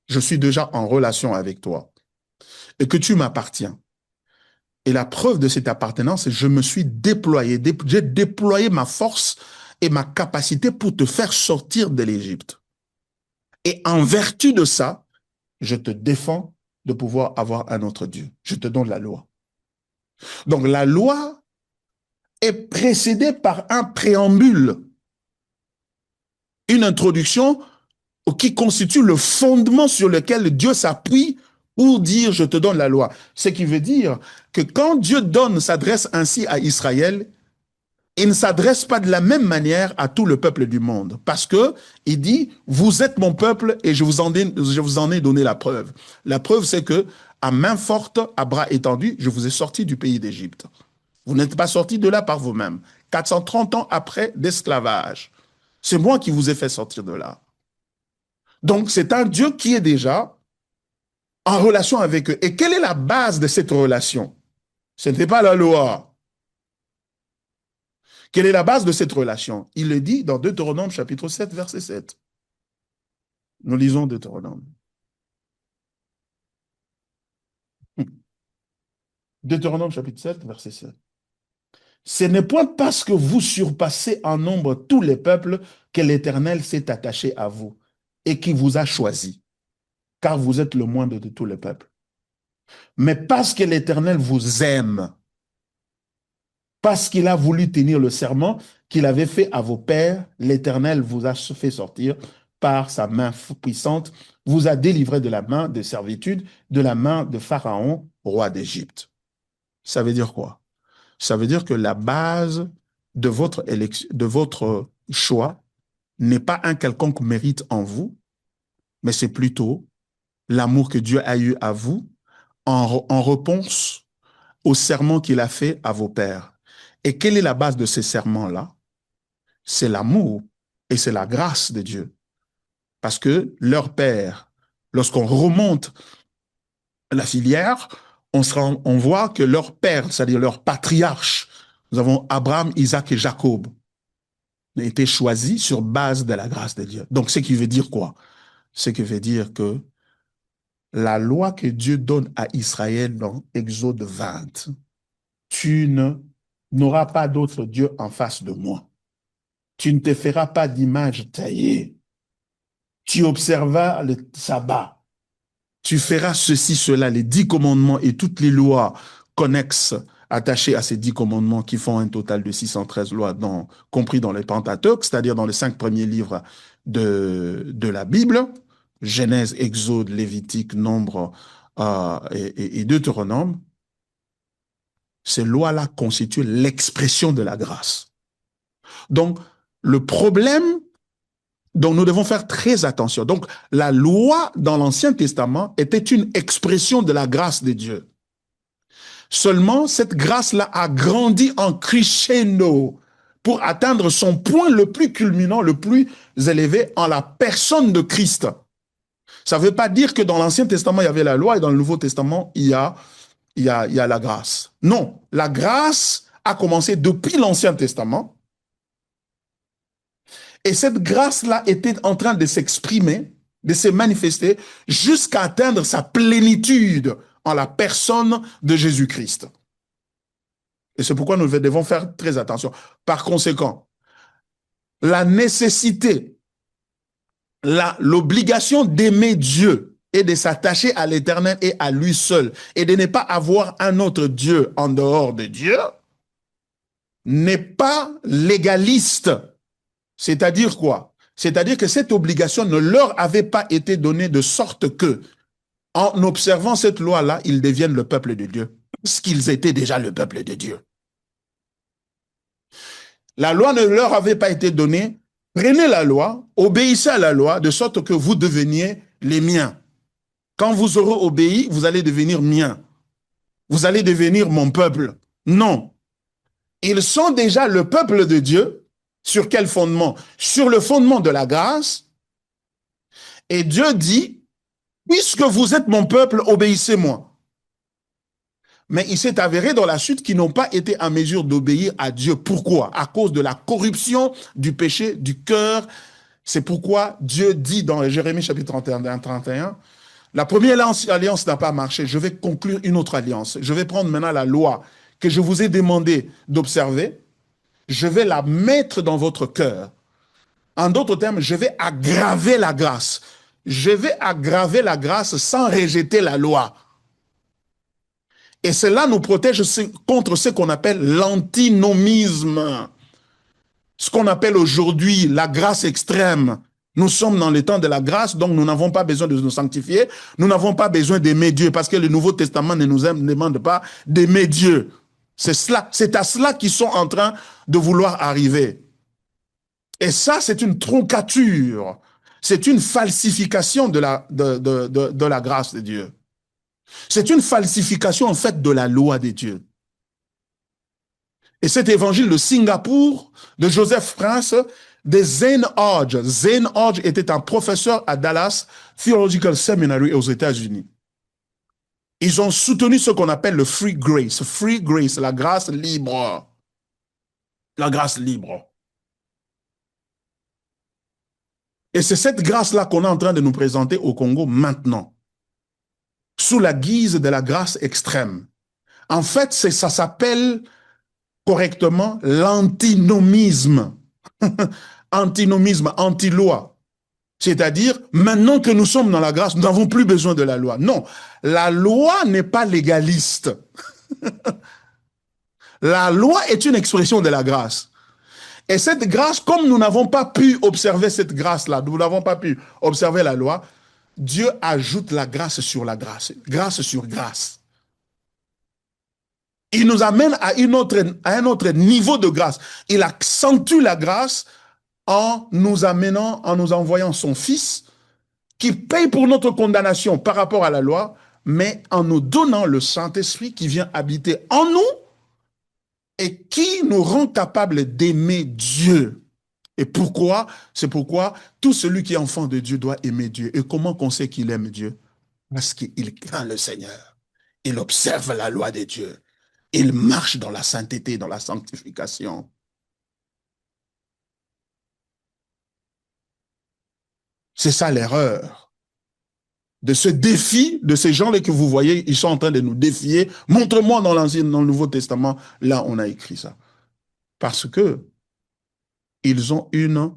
Je suis déjà en relation avec toi et que tu m'appartiens. Et la preuve de cette appartenance, c'est que je me suis déployé, j'ai déployé ma force et ma capacité pour te faire sortir de l'Égypte. Et en vertu de ça, je te défends de pouvoir avoir un autre Dieu. Je te donne la loi. Donc la loi est précédée par un préambule, une introduction qui constitue le fondement sur lequel Dieu s'appuie pour dire je te donne la loi. Ce qui veut dire que quand Dieu s'adresse ainsi à Israël, il ne s'adresse pas de la même manière à tout le peuple du monde. Parce que il dit, vous êtes mon peuple et je vous en ai donné la preuve. La preuve, c'est que à main forte, à bras étendus, je vous ai sorti du pays d'Égypte. Vous n'êtes pas sortis de là par vous-même. 430 ans après d'esclavage. C'est moi qui vous ai fait sortir de là. Donc, c'est un Dieu qui est déjà en relation avec eux. Et quelle est la base de cette relation? Ce n'était pas la loi. Quelle est la base de cette relation? Il le dit dans Deutéronome chapitre 7, verset 7. Nous lisons Deutéronome. Deutéronome chapitre 7, verset 7. Ce n'est point parce que vous surpassez en nombre tous les peuples que l'Éternel s'est attaché à vous et qui vous a choisi, car vous êtes le moindre de tous les peuples. Mais parce que l'Éternel vous aime, parce qu'il a voulu tenir le serment qu'il avait fait à vos pères, l'Éternel vous a fait sortir par sa main puissante, vous a délivré de la main de servitude, de la main de Pharaon, roi d'Égypte. Ça veut dire quoi? Ça veut dire que la base de votre choix n'est pas un quelconque mérite en vous, mais c'est plutôt l'amour que Dieu a eu à vous en réponse au serment qu'il a fait à vos pères. Et quelle est la base de ces serments-là? C'est l'amour et c'est la grâce de Dieu. Parce que leur père, lorsqu'on remonte la filière, on voit que leur père, c'est-à-dire leur patriarche, nous avons Abraham, Isaac et Jacob, ont été choisis sur base de la grâce de Dieu. Donc, ce qui veut dire quoi? Ce qui veut dire que la loi que Dieu donne à Israël dans Exode 20, tu n'auras pas d'autre Dieu en face de moi. Tu ne te feras pas d'image taillée. Tu observeras le sabbat. Tu feras ceci, cela, les 10 commandements et toutes les lois connexes attachées à ces 10 commandements qui font un total de 613 lois, compris dans les Pentateuque, c'est-à-dire dans les 5 premiers livres de la Bible, Genèse, Exode, Lévitique, Nombre et Deutéronome. Ces lois-là constituent l'expression de la grâce. Donc, le problème dont nous devons faire très attention. Donc, la loi dans l'Ancien Testament était une expression de la grâce de Dieu. Seulement, cette grâce-là a grandi en crescendo pour atteindre son point le plus culminant, le plus élevé en la personne de Christ. Ça ne veut pas dire que dans l'Ancien Testament, il y avait la loi et dans le Nouveau Testament, il y a la grâce. Non, la grâce a commencé depuis l'Ancien Testament. Et cette grâce-là était en train de s'exprimer, de se manifester, jusqu'à atteindre sa plénitude en la personne de Jésus-Christ. Et c'est pourquoi nous devons faire très attention. Par conséquent, la nécessité, l'obligation d'aimer Dieu et de s'attacher à l'Éternel et à lui seul, et de ne pas avoir un autre Dieu en dehors de Dieu, n'est pas légaliste. C'est-à-dire quoi? C'est-à-dire que cette obligation ne leur avait pas été donnée de sorte que, en observant cette loi-là, ils deviennent le peuple de Dieu, parce qu'ils étaient déjà le peuple de Dieu. La loi ne leur avait pas été donnée. Prenez la loi, obéissez à la loi, de sorte que vous deveniez les miens. Quand vous aurez obéi, vous allez devenir miens. Vous allez devenir mon peuple. Non. Ils sont déjà le peuple de Dieu. Sur quel fondement? Sur le fondement de la grâce. Et Dieu dit, puisque vous êtes mon peuple, obéissez-moi. Mais il s'est avéré dans la suite qu'ils n'ont pas été en mesure d'obéir à Dieu. Pourquoi? À cause de la corruption du péché du cœur. C'est pourquoi Dieu dit dans Jérémie chapitre 31, La première alliance n'a pas marché. Je vais conclure une autre alliance. Je vais prendre maintenant la loi que je vous ai demandé d'observer. Je vais la mettre dans votre cœur. En d'autres termes, je vais aggraver la grâce. Je vais aggraver la grâce sans rejeter la loi. Et cela nous protège contre ce qu'on appelle l'antinomisme. Ce qu'on appelle aujourd'hui la grâce extrême. Nous sommes dans le temps de la grâce, donc nous n'avons pas besoin de nous sanctifier. Nous n'avons pas besoin d'aimer Dieu, parce que le Nouveau Testament ne nous demande pas d'aimer Dieu. C'est à cela qu'ils sont en train de vouloir arriver. Et ça, c'est une troncature. C'est une falsification de la grâce de Dieu. C'est une falsification, en fait, de la loi de Dieu. Et cet évangile de Singapour, de Joseph Prince, de Zane Hodge. Zane Hodge était un professeur à Dallas Theological Seminary aux États-Unis. Ils ont soutenu ce qu'on appelle le free grace. Free grace, la grâce libre. La grâce libre. Et c'est cette grâce-là qu'on est en train de nous présenter au Congo maintenant, sous la guise de la grâce extrême. En fait, ça s'appelle correctement l'antinomisme. Antinomisme, anti-loi. C'est-à-dire, maintenant que nous sommes dans la grâce, nous n'avons plus besoin de la loi. Non, la loi n'est pas légaliste. La loi est une expression de la grâce. Et cette grâce, comme nous n'avons pas pu observer cette grâce-là, nous n'avons pas pu observer la loi, Dieu ajoute la grâce sur la grâce, grâce sur grâce. Il nous amène à un autre niveau de grâce. Il accentue la grâce en nous amenant, en nous envoyant son Fils, qui paye pour notre condamnation par rapport à la loi, mais en nous donnant le Saint-Esprit qui vient habiter en nous et qui nous rend capables d'aimer Dieu. Et pourquoi? C'est pourquoi tout celui qui est enfant de Dieu doit aimer Dieu. Et comment on sait qu'il aime Dieu? Parce qu'il craint le Seigneur. Il observe la loi de Dieu. Il marche dans la sainteté, dans la sanctification. C'est ça l'erreur. De ce défi, de ces gens-là que vous voyez, ils sont en train de nous défier. Montre-moi dans l'Ancien, dans le Nouveau Testament, là on a écrit ça. Parce que ils ont une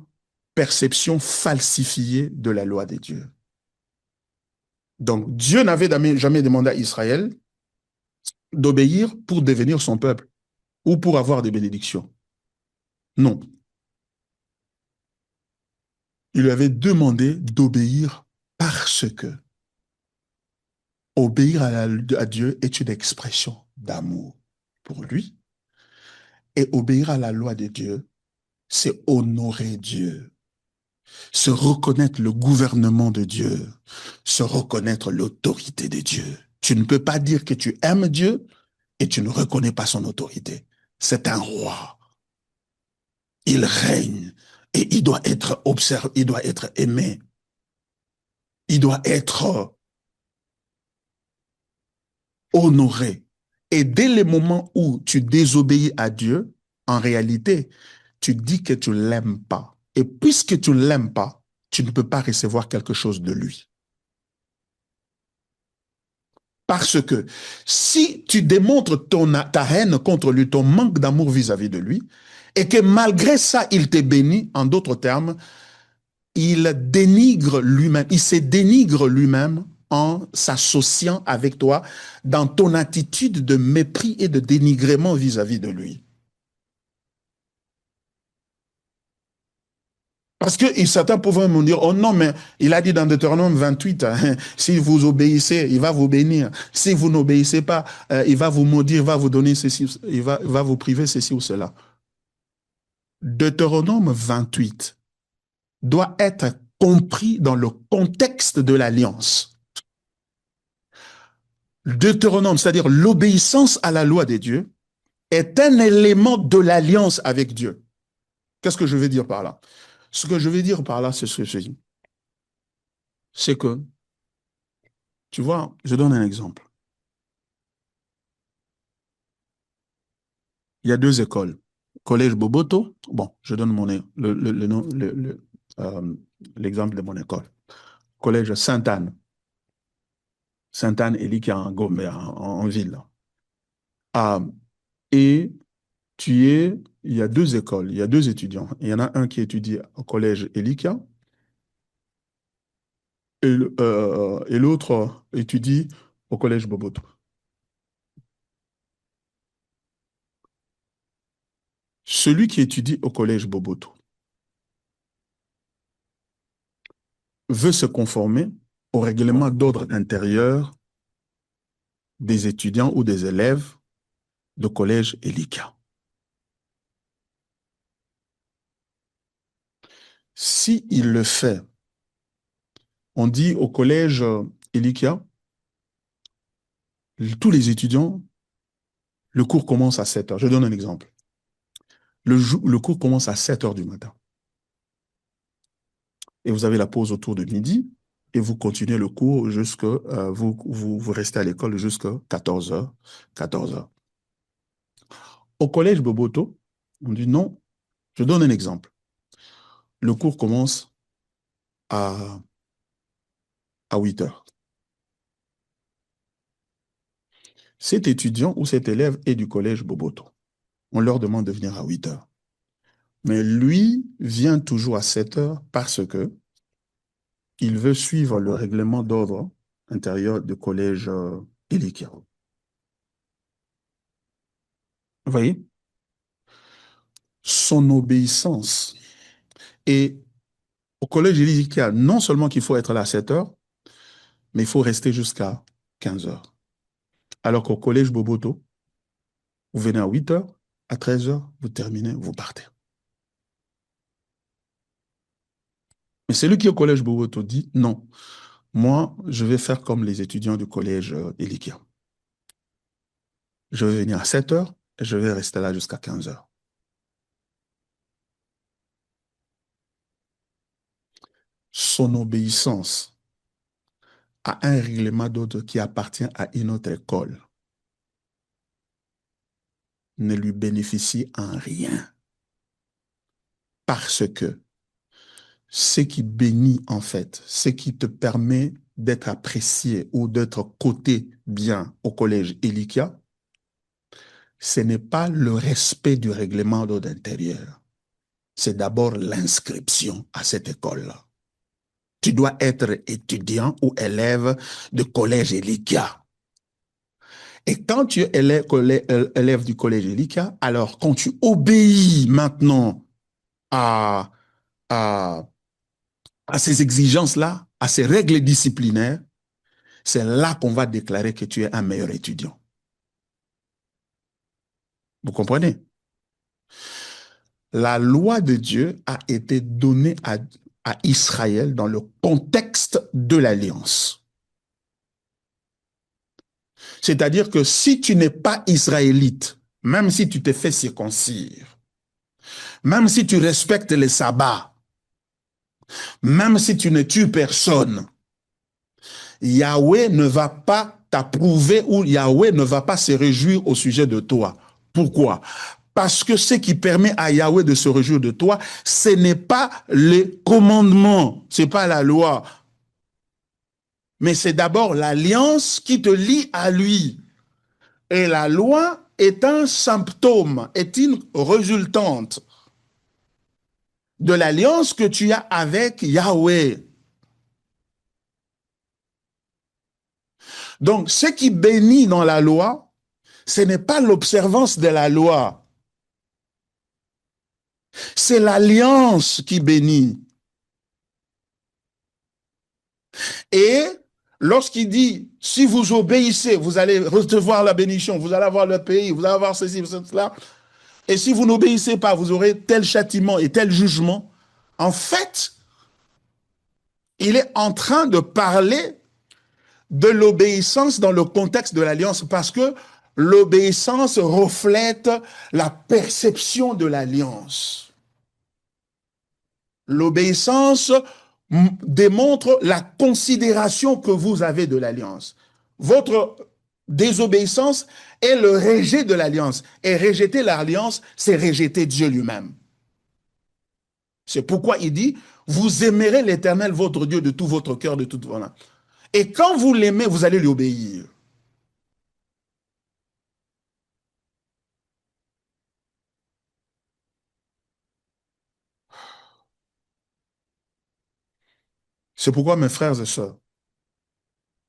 perception falsifiée de la loi de Dieu. Donc Dieu n'avait jamais demandé à Israël d'obéir pour devenir son peuple ou pour avoir des bénédictions. Non. Il lui avait demandé d'obéir parce que obéir à Dieu est une expression d'amour pour lui. Et obéir à la loi de Dieu, c'est honorer Dieu, se reconnaître le gouvernement de Dieu, se reconnaître l'autorité de Dieu. Tu ne peux pas dire que tu aimes Dieu et tu ne reconnais pas son autorité. C'est un roi. Il règne et il doit être observé, il doit être aimé. Il doit être honoré. Et dès le moment où tu désobéis à Dieu, en réalité, tu dis que tu ne l'aimes pas. Et puisque tu ne l'aimes pas, tu ne peux pas recevoir quelque chose de lui. Parce que si tu démontres ta haine contre lui, ton manque d'amour vis-à-vis de lui, et que malgré ça, il te bénit, en d'autres termes, il dénigre lui-même, il se dénigre lui-même en s'associant avec toi dans ton attitude de mépris et de dénigrement vis-à-vis de lui. Parce que certains pouvaient me dire, oh non, mais il a dit dans Deutéronome 28, hein, si vous obéissez, il va vous bénir. Si vous n'obéissez pas, il va vous maudire, il va vous donner ceci, il va vous priver ceci ou cela. Deutéronome 28 doit être compris dans le contexte de l'alliance. Deutéronome, c'est-à-dire l'obéissance à la loi de Dieu, est un élément de l'alliance avec Dieu. Qu'est-ce que je veux dire par là? Ce que je veux dire par là, c'est ce que je dis. C'est que, tu vois, je donne un exemple. Il y a deux écoles. Collège Boboto, bon, je donne l'exemple de mon école. Collège Sainte-Anne. Sainte-Anne-Élie qui est en Gombe, en ville. Ah, et il y a deux écoles, il y a deux étudiants. Il y en a un qui étudie au collège Elikia et l'autre étudie au collège Boboto. Celui qui étudie au collège Boboto veut se conformer au règlement d'ordre intérieur des étudiants ou des élèves de collège Elikia. Si il le fait, on dit au collège Elikia, tous les étudiants, le cours commence à 7 heures. Je donne un exemple. Le cours commence à 7 heures du matin. Et vous avez la pause autour de midi et vous continuez le cours jusqu'à, vous restez à l'école jusqu'à 14 heures, 14 heures. Au collège Boboto, on dit non. Je donne un exemple. Le cours commence à, à 8 heures. Cet étudiant ou cet élève est du collège Boboto. On leur demande de venir à 8 heures. Mais lui vient toujours à 7 heures parce que il veut suivre le règlement d'ordre intérieur du collège Elikia. Vous voyez? Son obéissance. Et au collège Elikia, non seulement qu'il faut être là à 7 heures, mais il faut rester jusqu'à 15 heures. Alors qu'au collège Boboto, vous venez à 8 heures, à 13 heures, vous terminez, vous partez. Mais celui qui est au collège Boboto dit non. Moi, je vais faire comme les étudiants du collège Elikia. Je vais venir à 7 heures et je vais rester là jusqu'à 15 heures. Son obéissance à un règlement d'ordre qui appartient à une autre école ne lui bénéficie en rien. Parce que ce qui bénit, en fait, ce qui te permet d'être apprécié ou d'être coté bien au collège Elikia, ce n'est pas le respect du règlement d'ordre intérieur. C'est d'abord l'inscription à cette école-là. Tu dois être étudiant ou élève de collège Elikia. Et quand tu es élève du collège Elikia, alors quand tu obéis maintenant à, à, à ces exigences-là, à ces règles disciplinaires, c'est là qu'on va déclarer que tu es un meilleur étudiant. Vous comprenez? La loi de Dieu a été donnée à Israël dans le contexte de l'alliance. C'est-à-dire que si tu n'es pas israélite, même si tu t'es fait circoncire, même si tu respectes les sabbats, même si tu ne tues personne, Yahweh ne va pas t'approuver ou Yahweh ne va pas se réjouir au sujet de toi. Pourquoi? Parce que ce qui permet à Yahweh de se réjouir de toi, ce n'est pas les commandements, ce n'est pas la loi, mais c'est d'abord l'alliance qui te lie à lui. Et la loi est un symptôme, est une résultante de l'alliance que tu as avec Yahweh. Donc, ce qui bénit dans la loi, ce n'est pas l'observance de la loi, c'est l'alliance qui bénit. Et lorsqu'il dit, si vous obéissez, vous allez recevoir la bénédiction, vous allez avoir le pays, vous allez avoir ceci, cela, et si vous n'obéissez pas, vous aurez tel châtiment et tel jugement. En fait, il est en train de parler de l'obéissance dans le contexte de l'alliance parce que l'obéissance reflète la perception de l'alliance. L'obéissance démontre la considération que vous avez de l'alliance. Votre désobéissance est le rejet de l'alliance. Et rejeter l'alliance, c'est rejeter Dieu lui-même. C'est pourquoi il dit, vous aimerez l'Éternel, votre Dieu, de tout votre cœur, de toute votre âme. Et quand vous l'aimez, vous allez lui obéir. C'est pourquoi, mes frères et sœurs,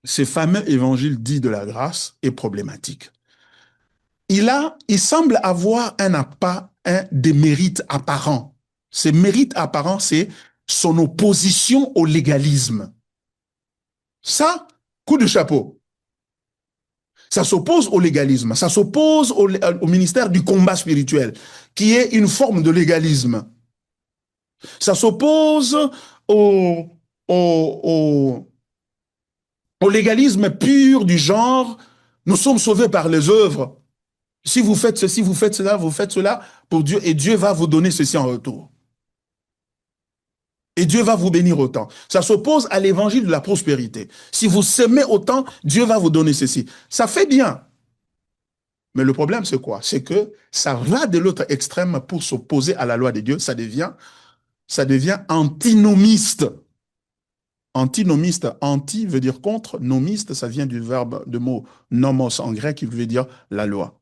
ce fameux évangile dit de la grâce est problématique. Il semble avoir des mérites apparents. Ces mérites apparents, c'est son opposition au légalisme. Ça, coup de chapeau. Ça s'oppose au légalisme, ça s'oppose au ministère du combat spirituel, qui est une forme de légalisme. Ça s'oppose au, au, au légalisme pur du genre, nous sommes sauvés par les œuvres. Si vous faites ceci, vous faites cela pour Dieu, et Dieu va vous donner ceci en retour. Et Dieu va vous bénir autant. Ça s'oppose à l'évangile de la prospérité. Si vous semez autant, Dieu va vous donner ceci. Ça fait bien. Mais le problème, c'est quoi? C'est que ça va de l'autre extrême pour s'opposer à la loi de Dieu. Ça devient antinomiste. Antinomiste, anti veut dire contre, nomiste, ça vient du verbe, de mot nomos en grec, qui veut dire la loi.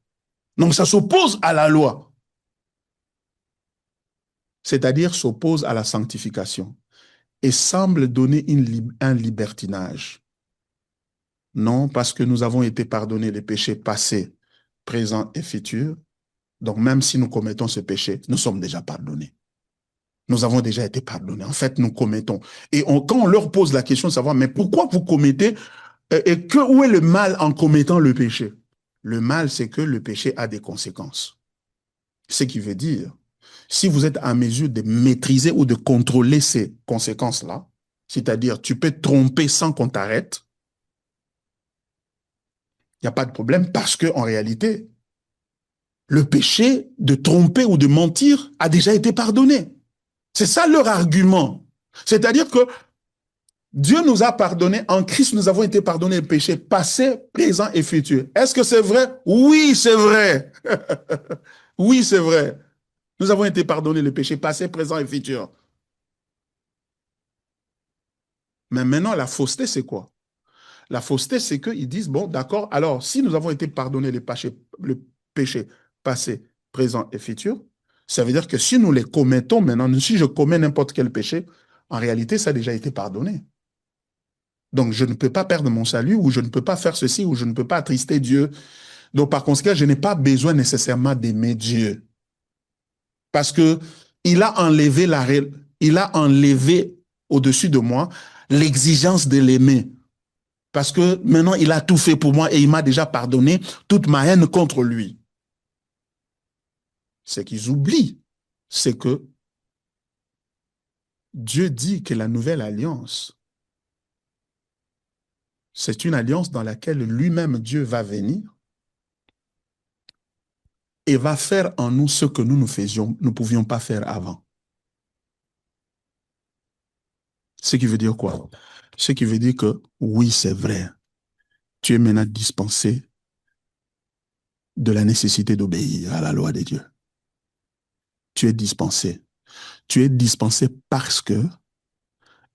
Donc ça s'oppose à la loi, c'est-à-dire s'oppose à la sanctification et semble donner un libertinage. Non, parce que nous avons été pardonnés les péchés passés, présents et futurs. Donc même si nous commettons ce péché, nous sommes déjà pardonnés. Nous avons déjà été pardonnés. En fait, nous commettons. Et quand on leur pose la question de savoir, mais pourquoi vous commettez, où est le mal en commettant le péché? Le mal, c'est que le péché a des conséquences. Ce qui veut dire, si vous êtes en mesure de maîtriser ou de contrôler ces conséquences-là, c'est-à-dire tu peux tromper sans qu'on t'arrête, il n'y a pas de problème parce qu'en réalité, le péché de tromper ou de mentir a déjà été pardonné. C'est ça leur argument. C'est-à-dire que Dieu nous a pardonné, en Christ nous avons été pardonnés les péchés passés, présents et futurs. Est-ce que c'est vrai? Oui, c'est vrai. Oui, c'est vrai. Nous avons été pardonnés les péchés passés, présents et futurs. Mais maintenant, la fausseté, c'est quoi? La fausseté, c'est qu'ils disent, bon, d'accord, alors si nous avons été pardonnés les péchés passés, présents et futurs, ça veut dire que si nous les commettons maintenant, si je commets n'importe quel péché, en réalité, ça a déjà été pardonné. Donc, je ne peux pas perdre mon salut, ou je ne peux pas faire ceci, ou je ne peux pas attrister Dieu. Donc, par conséquent, je n'ai pas besoin nécessairement d'aimer Dieu. Parce que il a enlevé au-dessus de moi l'exigence de l'aimer. Parce que maintenant, il a tout fait pour moi et il m'a déjà pardonné toute ma haine contre lui. Ce qu'ils oublient, c'est que Dieu dit que la nouvelle alliance, c'est une alliance dans laquelle lui-même, Dieu, va venir et va faire en nous ce que nous ne pouvions pas faire avant. Ce qui veut dire quoi? Ce qui veut dire que oui, c'est vrai, tu es maintenant dispensé de la nécessité d'obéir à la loi de Dieu. Tu es dispensé. Tu es dispensé parce que,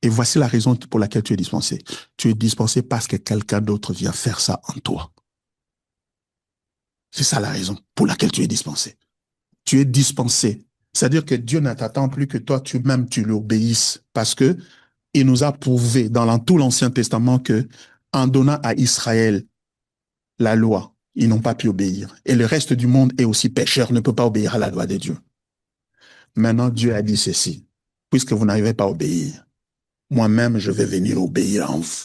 et voici la raison pour laquelle tu es dispensé. Tu es dispensé parce que quelqu'un d'autre vient faire ça en toi. C'est ça la raison pour laquelle tu es dispensé. Tu es dispensé. C'est-à-dire que Dieu n'attend plus que toi, tu-même, tu lui obéisses parce que il nous a prouvé dans tout l'Ancien Testament que, en donnant à Israël la loi, ils n'ont pas pu obéir. Et le reste du monde est aussi pécheur, ne peut pas obéir à la loi de Dieu. Maintenant, Dieu a dit ceci. Puisque vous n'arrivez pas à obéir, moi-même, je vais venir obéir en vous.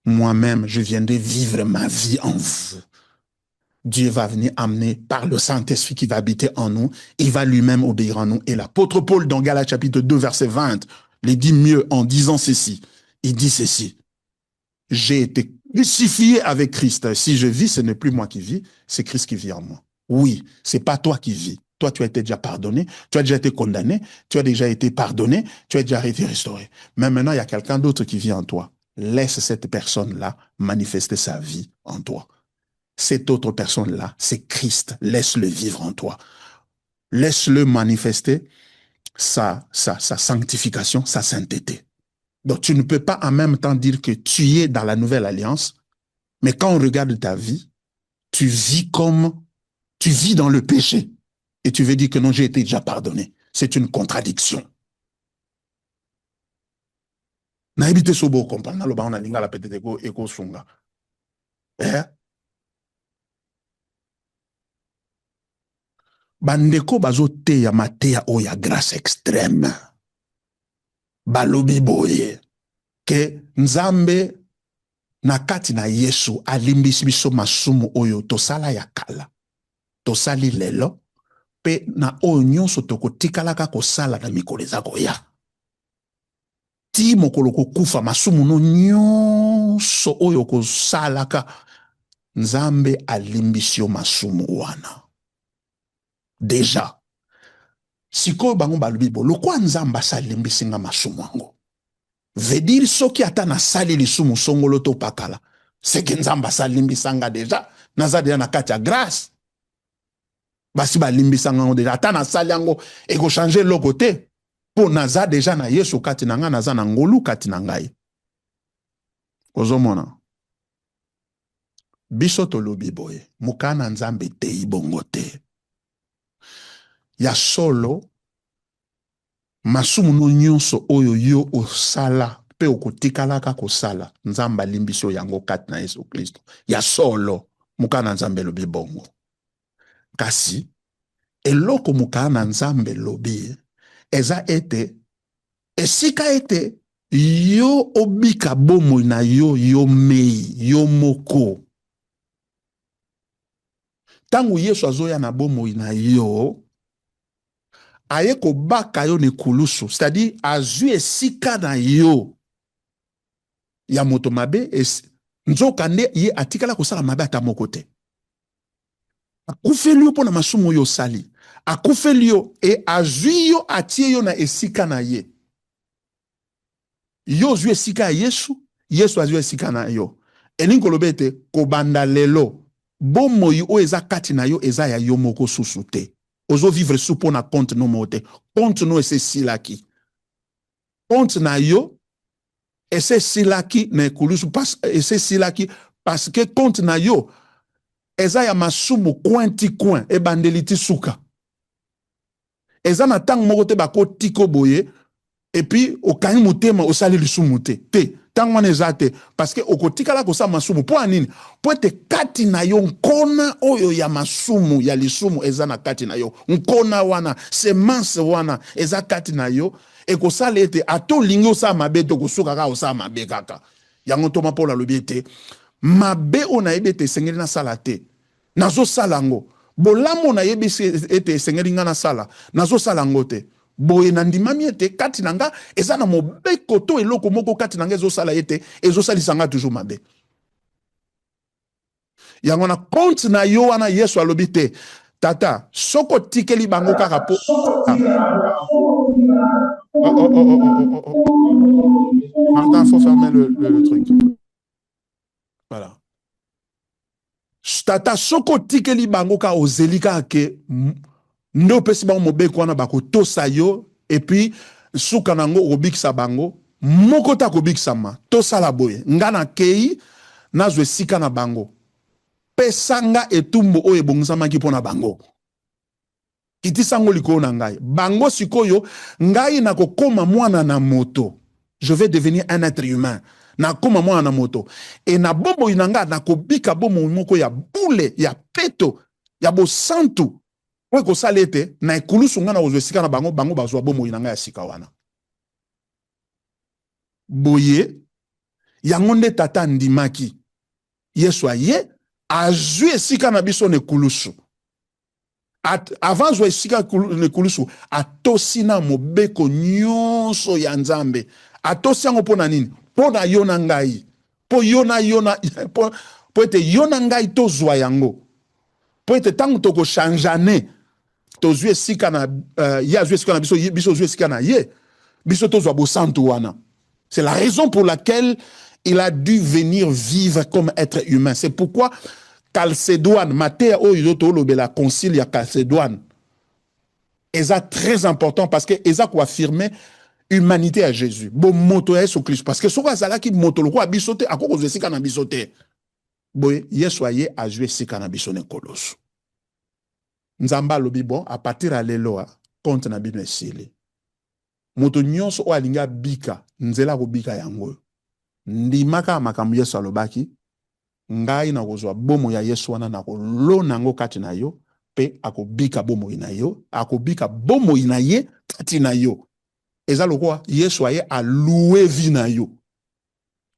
Moi-même, je viendrai vivre ma vie en vous. Dieu va venir amener par le Saint-Esprit qui va habiter en nous. Il va lui-même obéir en nous. Et l'apôtre Paul, dans Galates chapitre 2, verset 20, il dit mieux en disant ceci. Il dit ceci. J'ai été crucifié avec Christ. Si je vis, ce n'est plus moi qui vis, c'est Christ qui vit en moi. Oui, c'est pas toi qui vis. Toi, tu as été déjà pardonné, tu as déjà été condamné, tu as déjà été pardonné, tu as déjà été restauré. Mais maintenant, il y a quelqu'un d'autre qui vit en toi. Laisse cette personne-là manifester sa vie en toi. Cette autre personne-là, c'est Christ. Laisse-le vivre en toi. Laisse-le manifester sa sanctification, sa sainteté. Donc, tu ne peux pas en même temps dire que tu es dans la nouvelle alliance, mais quand on regarde ta vie, tu vis dans le péché. Et tu veux dire que non, j'ai été déjà pardonné. C'est une contradiction. Naibite sobo comprendre, naloba on a linga la peut-être eko sunga. Bandeko bazo teya mateya oya grâce extrême. Balobi boye. Ke nzambe na kati na Yesu alimbisi biso masumu oyo tosala ya kala. Tosali lelo. Pe na oyo nyonso tokotikalaka kosala na mikolo eza koya. Ti mokolo kokufa masumu no nyonso oyo kosalaka nzambe alimbisi yo masumu wana. Deja. Sikoyo bango balobi bo lokwa nzambe asalimbisi nga masumu yango. Veut dire soki ata nasali lisumu songolo to pakala. Seke nzambe asalimbisa nga deja. Naza deja na kati ya grâce. Basi balimbisa nga deja. Ata nasali yango eko changer loko te. Po naza deja na Yesu kati na nga, naza na ngolu kati na ngai. Ozomona. Biso tolobi boye. Mukana nzambe te ibongo te. Ya solo masumu no nyonso oyo yo osala pe okotikalaka kosala nzamba limbisi yango kati na Yesu Kristo. Ya solo mukana nzambe lobi bongo. Kasi eloko mukana nzambe lobi eza ete esika ete yo obika bomoi na yo yo mei yo moko. Tangu Yesu azoya na bomoi na yo aye kobaka yo ne kulusu, c'est-à-dire azui esika na yo ya moto mabe nzoka nde ye atikala kosala mabe ata moko te. Akufeli yo pona masumu yo sali. Akufeli yo e azui yo atie yo na esika na ye. Yo zui esika ya Yesu, Yesu azui esika na yo. Elingi koloba ete kobanda lelo bomoi o eza kati na yo eza ya yo moko susu te. Ozo vivre sous pour na compte no mote. Compte no ese silaki. Compte na yo ese silaki na kulusu pas ese silaki parce que compte na yo eza ya masumu cointi coin e bandeliti suka. Eza na tang moko te bako tiko boye et puis okani mutema osali lisumu te. Tang wana eza te parce que okotikala kosa masumu po anini po ete kati na yo nkona oyo ya masumu ya lisumu eza na kati na yo nkona wana semence wana eza kati na yo ekosala ete ato lingi osala mabe to kosuka kaka osala mabe kaka yango toma mpola lobi ete mabe o na yebi ete esengeli na sala te nazo sala ngo bolamu na yebi ete esengeli nga na sala nazo sala ngo te. Boye na ndimami ete kati nanga eza na mobeko to eloko moko kati nanga ezosala ete ezosalisa toujours mabe. Yango na compte na yo wana Yesu alobi te tata soko tikeli bango kaka po Martin, faut fermer le truc. Voilà. Tata soko tikeli bango ka ozelika ke ndo pesi bango mobeko wana bako tosa yo et puis suka nango obikisa bango moko ta kobikisama tosala boye ngana kei nazwe sika na bango pesanga etumbu oyo ebongisamaki mpona bango kitisango likolo na ngai bango sikoyo ngai nakokoma mwana na moto je vais devenir un être humain nakoma mwana na moto e na bomoi na ngai nakobika bomoi moko ya bule ya peto ya bosantu oyo kosala ete na ekulusu nga na kozwa esika na bango bango bazwa bomoi na ngai ya sika wana boye yango nde tata ndimaki Yesu aye azwi esika na biso na ekulusu avant zwa esika na ekulusu atosi na mobeko nyonso ya nzambe atosi yango mpo na nini mpo na yo na ngai po ete yo na ngai tozwa yango po ete ntango tokochangeane tozwi esika na ye azwi esika na biso ozwi esika na ye biso tozwa bosantu wana. C'est la raison pour laquelle il a dû venir vivre comme être humain. C'est pourquoi Chalcédoine, Matthieu Oyoto la concile à Chalcédoine, est très important parce que Eza affirmé humanité à Jésus. Bon moto ya Yesu Christ. Parce que ce soit qui moto le quoi bisote, à quoi vous êtes na bisote. Boye, yesoye a joué sika na bisone koloso. Nzamba lobi bon, à partir à l'éloa, compte na Bible sili. Moto nyonso o alinga bika, nzela ko bika yango. Ndimaka makambo Yesu alobaki, ngai na kozwa bomo ya Yesu wana na kolona ngo kati na yo, pe akobika bomo ina yo, akobika bomo ina ye kati na yo. Eza lokwa Yesu aye a loué vi na yo.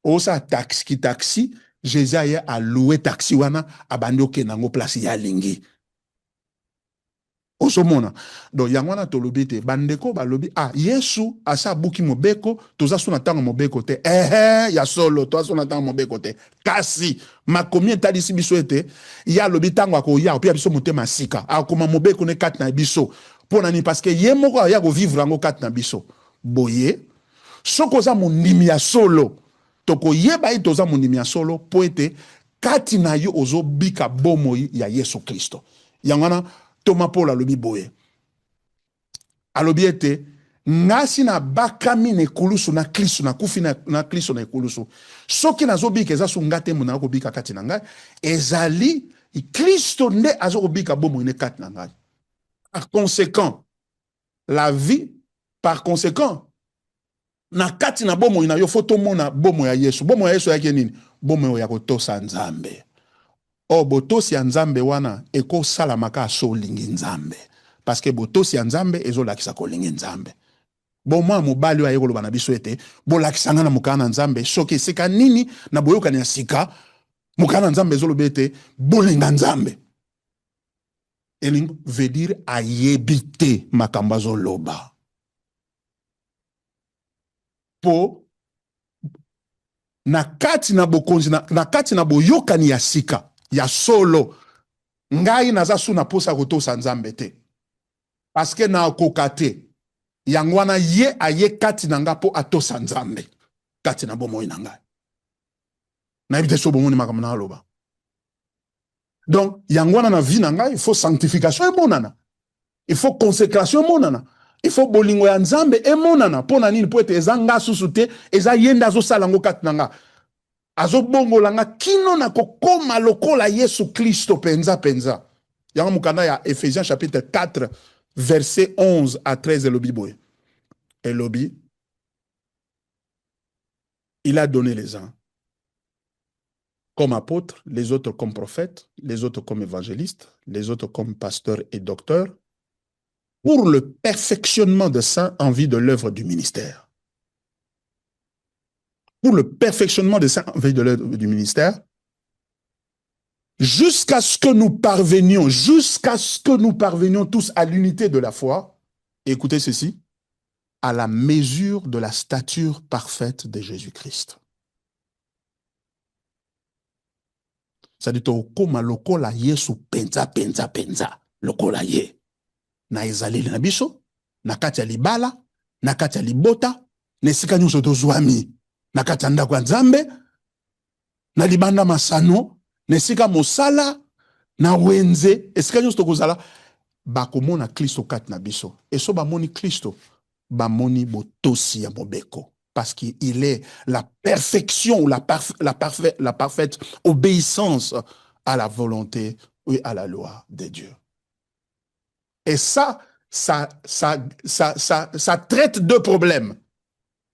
Osa taxi, Jésus aye a loué taxi wana abandi oke nango place ya lingi. Osomona. Donc yangwana tolobi te bandeko balobi Yesu asa buki mobeko toza suna tanga mobeko te. Ya solo toza suna tanga mobeko te. Kasi makomi etadisi biso ete ya lobi tango akoya opi biso motema sika. Akoma mobeko ne kati na biso. Pona ni parce que ye moko ya ko vivre ngo kati na biso. Boye soko za mondimi ya solo. Toko yeba itoza mondimi ya solo po ete kati na yo ozo bika bomoi ya Yesu Kristo. Yangwana Thomas Paul alobi boye. Alobi ete ngasi na bakami ne kulusu na Kristo na kufi na Kristo na kulusu. Soki na zobika eza sungate mona ko bika kati na ngai ezali Kristo nde azo bika bomoi ne kati na ngai. Par conséquent la vie par conséquent na kati na bomoi na yo foto mona bomoi ya Yesu. Bomoi ya Yesu yake nini? Bomoi ya kotosa Nzambe. Botosi ya Nzambe wana eko salamaka so lingi Nzambe. Parce que botosi ya Nzambe ezo lakisa ko lingi Nzambe. Mwa mobali wa yekolo bana biso ete bo lakisanga na mukana Nzambe soki sika nini na boyoka ni sika mukana Nzambe ezo lobete bolinga Nzambe. Elingo veut dire ayebite makambazo loba. Po na kati na bokonzi na kati na boyokani ya sika ya solo ngai naza suna posa kotosa Nzambe te parce que na kokate yangwana ye aye kati na nga po atosa Nzambe kati na bomoi na ngai na ebite so bomoni makambo na aloba. Donc yangwana na vie na ngai il faut sanctification emonana, il faut consécration emonana, il faut bolingo ya Nzambe emonana pona nini po ete eza nga susu te eza yenda zo sala ngo kati na nga azo bongo langa kino na kokoma lokola Yesu Kristo penza penza. Yanga mukanda ya Ephésiens chapitre 4 verset 11 à 13 elobi boye. Elobi il a donné les uns comme apôtres, les autres comme prophètes, les autres comme évangélistes, les autres comme pasteurs et docteurs pour le perfectionnement de saints en vue de l'œuvre du ministère. Pour le perfectionnement des saints en vue de l'œuvre du ministère, jusqu'à ce que nous parvenions tous à l'unité de la foi, écoutez ceci, à la mesure de la stature parfaite de Jésus-Christ. C'est-à-dire, comme lokola Yesu penza, lokola ye. Na ezali na biso, na kati ya libala, na kati ya libota, nesika nyonso tozwami, na kati ya ndako ya Nzambe, na libanda masano, nesika mosala, na wenze, esika nyonso tokozala, bakomona Kristo kati na biso. Eso bamoni Kristo, bamoni botosi ya mobeko. Parce qu'il est la perfection ou la parfaite obéissance à la volonté et à la loi de Dieu. Et ça traite deux problèmes.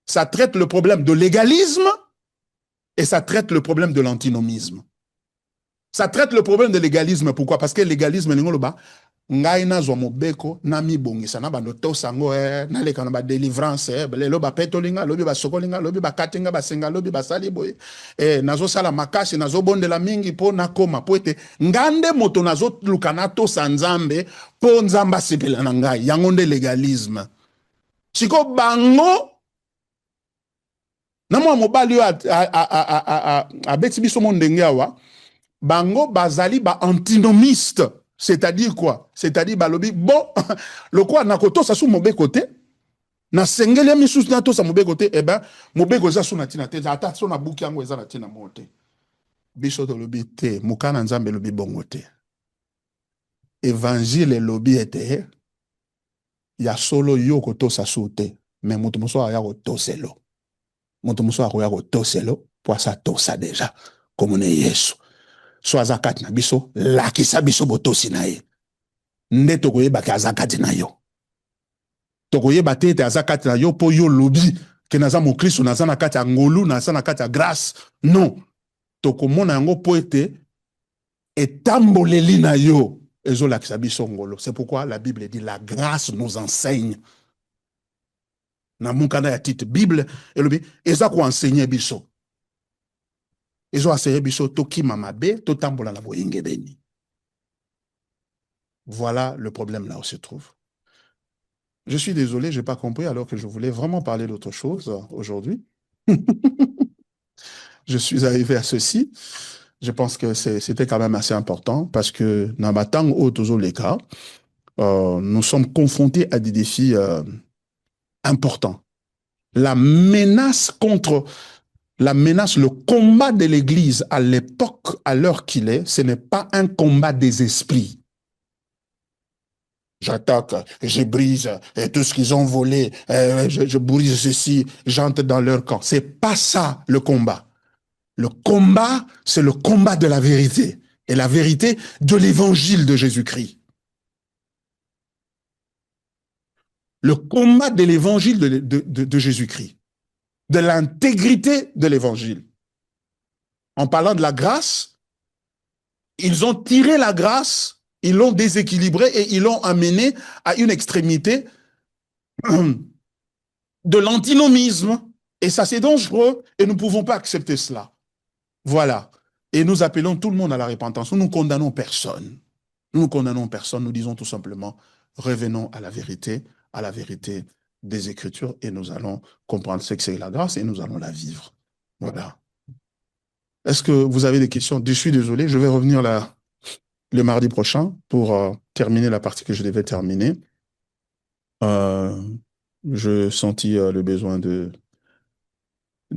Ça traite le problème de l'égalisme et ça traite le problème de l'antinomisme. Ça traite le problème de l'égalisme. Pourquoi? Parce que l'égalisme, ngai nazwa mobeko na mibongisa na bando tosango na leka na ba délivrance lelo ba petolinga lobi ba sokolinga lobi ba katinga ba senga lobi ba sali boye nazo sala makasi nazo bondela mingi po na koma po ete ngande moto nazo lukana to Nzambe po Nzamba sepela na ngai yango nde légalisme. Siko bango na mwa mobali yo a beti biso mo ndenge awa bango bazali ba antinomiste. C'est-à-dire quoi? C'est-à-dire, balobi, bon, le quoi, na koto sa sou mobe côté, na sengele misous na to sa mobe côté, eh ben, mobe goza sou na tina te, ata sou na buki yango eza na tina mote. Biso to lobi te, mukana Nzambe lobi bongo te. Évangile lobi ete, ya solo yo koto sa sou te. mais moto mosusu aya kotoselo. Moto mosusu akoya kotoselo po asa tosa deja komona Yesu. So aza kati na biso, lakisa biso botosi na ye. Nde tokoyebaki aza kati na yo. Tokoyeba te ete aza kati na yo po yo lobi ke naza mokristo naza na kati ya ngolu naza na kati ya grâce. Non. Tokomona yango po ete etamboleli na yo ezolakisa biso ngolo. C'est pourquoi la Bible dit la grâce nous enseigne. Na mukanda ya titre Bible elobi eza ko enseigner biso. Ezo enseigner biso tokima mabe totambola na boyenge beni. Voilà le problème là où se trouve. Je suis désolé, je n'ai pas compris alors que je voulais vraiment parler d'autre chose aujourd'hui. Je suis arrivé à ceci. Je pense que c'était quand même assez important parce que dans ma temps au les cas, nous sommes confrontés à des défis importants. La menace, le combat de l'Église à l'époque, à l'heure qu'il est, ce n'est pas un combat des esprits. J'attaque, je brise tout ce qu'ils ont volé, je brise ceci, j'entre dans leur camp. C'est pas ça le combat. Le combat, c'est le combat de la vérité. Et la vérité de l'évangile de Jésus-Christ. Le combat de l'évangile de Jésus-Christ. De l'intégrité de l'évangile. En parlant de la grâce, ils ont tiré la grâce, ils l'ont déséquilibrée et ils l'ont amenée à une extrémité de l'antinomisme. Et ça, c'est dangereux et nous ne pouvons pas accepter cela. Voilà. Et nous appelons tout le monde à la repentance. Nous ne condamnons personne. Nous ne condamnons personne. Nous disons tout simplement, revenons à la vérité des Écritures et nous allons comprendre ce que c'est la grâce et nous allons la vivre. Voilà. Est-ce que vous avez des questions? Je suis désolé, je vais revenir là le mardi prochain pour terminer la partie que je devais terminer. Je sentis le besoin de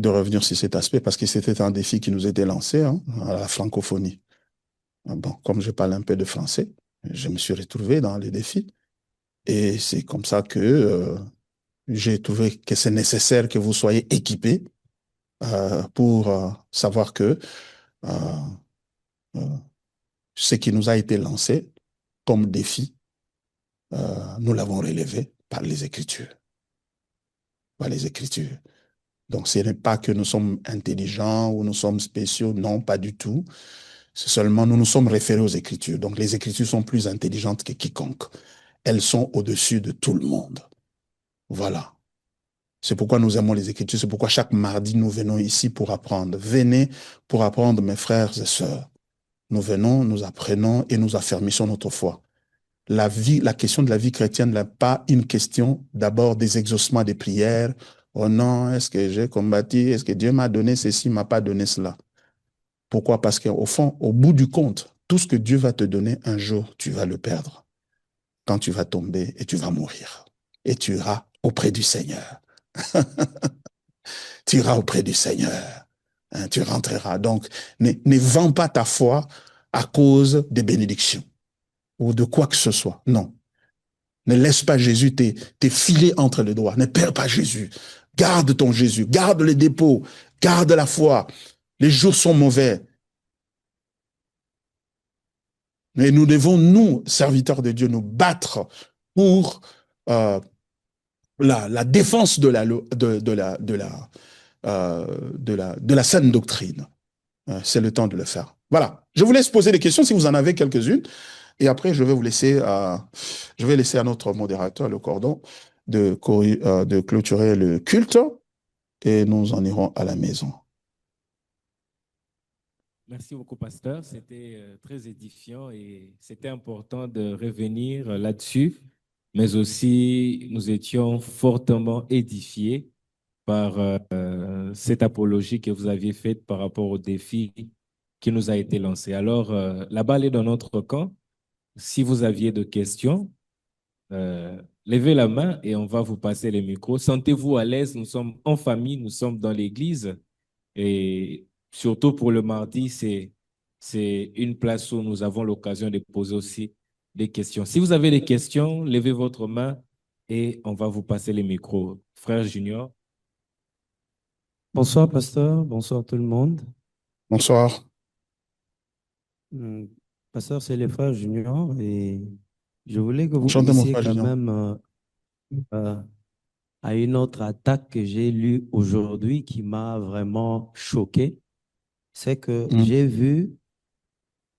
revenir sur cet aspect parce que c'était un défi qui nous était lancé à la francophonie. Bon, comme je parle un peu de français, je me suis retrouvé dans les défis et c'est comme ça que j'ai trouvé que c'est nécessaire que vous soyez équipés pour savoir que ce qui nous a été lancé comme défi, nous l'avons relevé par les Écritures. Par les Écritures. Donc, ce n'est pas que nous sommes intelligents ou nous sommes spéciaux, non, pas du tout. C'est seulement nous nous sommes référés aux Écritures. Donc, les Écritures sont plus intelligentes que quiconque. Elles sont au-dessus de tout le monde. Voilà. C'est pourquoi nous aimons les Écritures. C'est pourquoi chaque mardi, nous venons ici pour apprendre. Venez pour apprendre, mes frères et sœurs. Nous venons, nous apprenons et nous affermissons notre foi. La question de la vie chrétienne n'est pas une question d'abord des exaucements des prières. Oh non, est-ce que j'ai combattu? Est-ce que Dieu m'a donné ceci, m'a pas donné cela? Pourquoi? Parce qu'au fond, au bout du compte, tout ce que Dieu va te donner, un jour, tu vas le perdre. Quand tu vas tomber et tu vas mourir. Et tu iras auprès du Seigneur. Tu iras auprès du Seigneur. Tu rentreras. Donc, ne vends pas ta foi à cause des bénédictions ou de quoi que ce soit. Non. Ne laisse pas Jésus te filer entre les doigts. Ne perds pas Jésus. Garde ton Jésus. Garde les dépôts. Garde la foi. Les jours sont mauvais. Mais nous devons, nous, serviteurs de Dieu, nous battre pour la défense de la saine doctrine. C'est le temps de le faire. Voilà. Je vous laisse poser des questions si vous en avez quelques-unes. Et après, je vais vous laisser je vais laisser à notre modérateur le cordon de clôturer le culte et nous en irons à la maison. Merci beaucoup, pasteur. C'était très édifiant et c'était important de revenir là-dessus, mais aussi nous étions fortement édifiés par cette apologie que vous aviez faite par rapport au défi qui nous a été lancé. Alors, la balle est dans notre camp. Si vous aviez des questions, levez la main et on va vous passer les micros. Sentez-vous à l'aise, nous sommes en famille, nous sommes dans l'église et surtout pour le mardi, c'est une place où nous avons l'occasion de poser aussi des questions. Si vous avez des questions, levez votre main et on va vous passer les micros. Frère Junior, Bonsoir, pasteur. Bonsoir, tout le monde. Bonsoir. Hmm, Pasteur, c'est le frère Junior et je voulais que vous Enchanté, mon puissiez frère quand Junior. même euh, à une autre attaque que j'ai lue aujourd'hui qui m'a vraiment choqué. C'est que Mm. j'ai vu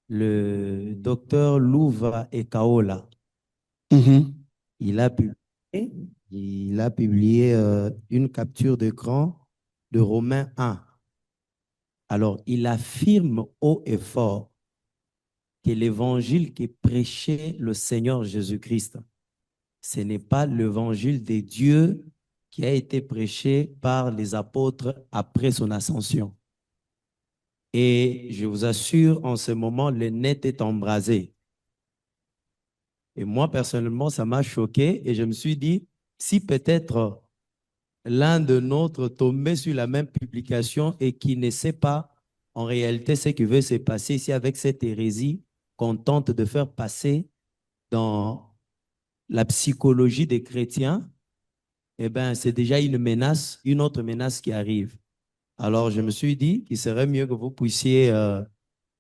le docteur Louva Ekaola. Mhm. Il a publié, il a publié une capture d'écran de Romains 1. Alors, il affirme haut et fort que l'évangile qui prêchait le Seigneur Jésus-Christ, ce n'est pas l'évangile de Dieu qui a été prêché par les apôtres après son ascension. Et je vous assure, en ce moment, le net est embrasé. Et moi, personnellement, ça m'a choqué et je me suis dit, si peut-être l'un de nôtres tombait sur la même publication et qui ne sait pas en réalité ce qui veut se passer ici avec cette hérésie qu'on tente de faire passer dans la psychologie des chrétiens, eh ben, c'est déjà une menace, une autre menace qui arrive. Alors, je me suis dit qu'il serait mieux que vous puissiez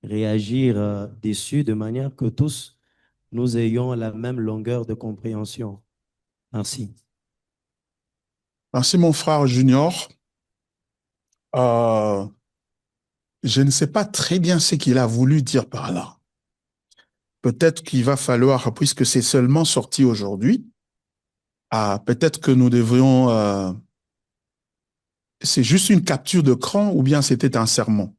réagir dessus de manière que tous nous ayons la même longueur de compréhension. Merci. Merci, mon frère Junior. Euh, je ne sais pas très bien ce qu'il a voulu dire par là. Peut-être qu'il va falloir, puisque c'est seulement sorti aujourd'hui, peut-être que nous devrions, c'est juste une capture de cran ou bien c'était un sermon.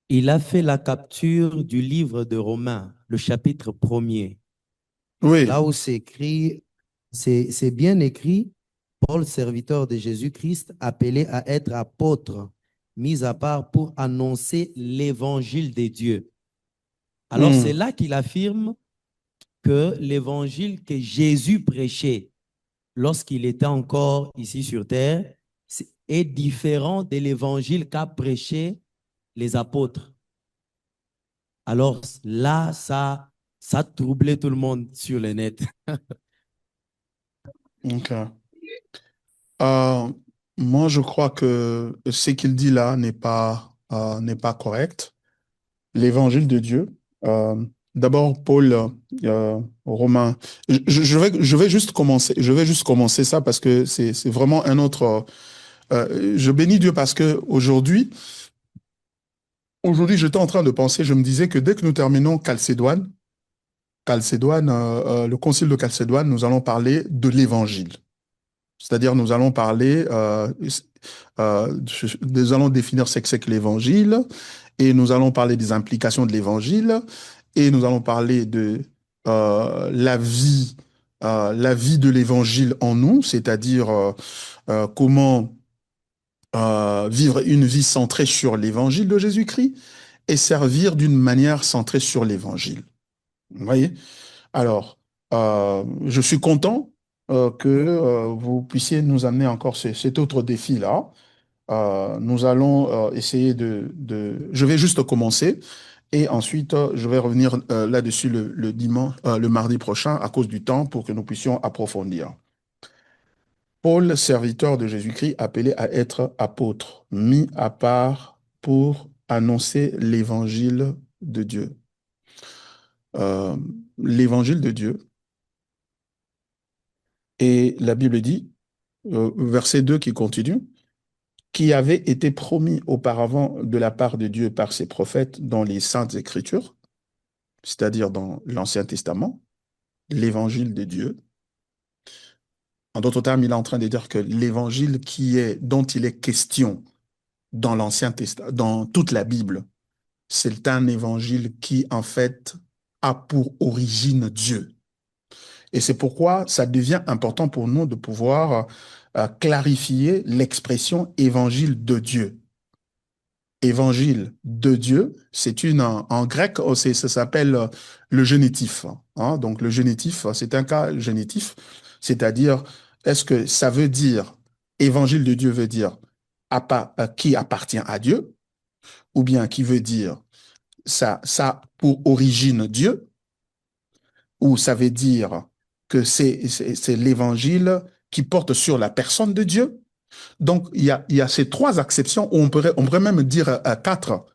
Il a fait la capture du livre de Romains, le chapitre 1er. Oui. Là où c'est écrit, c'est bien écrit, Paul, serviteur de Jésus-Christ, appelé à être apôtre, mis à part pour annoncer l'évangile de Dieu. Alors c'est Mm. là qu'il affirme que l'évangile que Jésus prêchait lorsqu'il était encore ici sur terre est différent de l'évangile qu'a prêché les apôtres. Alors là, ça troublait tout le monde sur le net. OK. Euh, Moi, je crois que ce qu'il dit là n'est pas correct. L'évangile de Dieu. Euh, D'abord, Paul, Romain. Je vais juste commencer. Je vais juste commencer ça parce que c'est vraiment un autre. Je bénis Dieu parce que aujourd'hui, j'étais en train de penser. Je me disais que dès que nous terminons Chalcédoine, le concile de Chalcédoine, nous allons parler de l'évangile. C'est-à-dire, nous allons parler, nous allons définir ce que c'est que l'évangile, et nous allons parler des implications de l'évangile, et nous allons parler de la vie de l'évangile en nous, c'est-à-dire comment vivre une vie centrée sur l'évangile de Jésus-Christ et servir d'une manière centrée sur l'évangile. Vous voyez? Alors, je suis content que vous puissiez nous amener encore cet autre défi-là. Nous allons essayer Je vais juste commencer et ensuite je vais revenir là-dessus le dimanche, le mardi prochain à cause du temps pour que nous puissions approfondir. Paul, serviteur de Jésus-Christ, appelé à être apôtre, mis à part pour annoncer l'évangile de Dieu. Euh, L'évangile de Dieu. Et la Bible dit, verset 2 qui continue, qui avait été promis auparavant de la part de Dieu par ses prophètes dans les Saintes Écritures, c'est-à-dire dans l'Ancien Testament, l'évangile de Dieu. En d'autres termes, il est en train de dire que l'évangile dont il est question dans l'Ancien Testament, dans toute la Bible, c'est un évangile qui, en fait, a pour origine Dieu. Et c'est pourquoi ça devient important pour nous de pouvoir clarifier l'expression évangile de Dieu. Évangile de Dieu, en grec, ça s'appelle le génitif. Hein. Donc le génitif, c'est un cas génitif, c'est-à-dire, est-ce que ça veut dire, évangile de Dieu veut dire qui appartient à Dieu, ou bien qui veut dire ça pour origine Dieu, où ça veut dire que c'est l'évangile qui porte sur la personne de Dieu. Donc, il y a ces trois acceptions, où on pourrait même dire quatre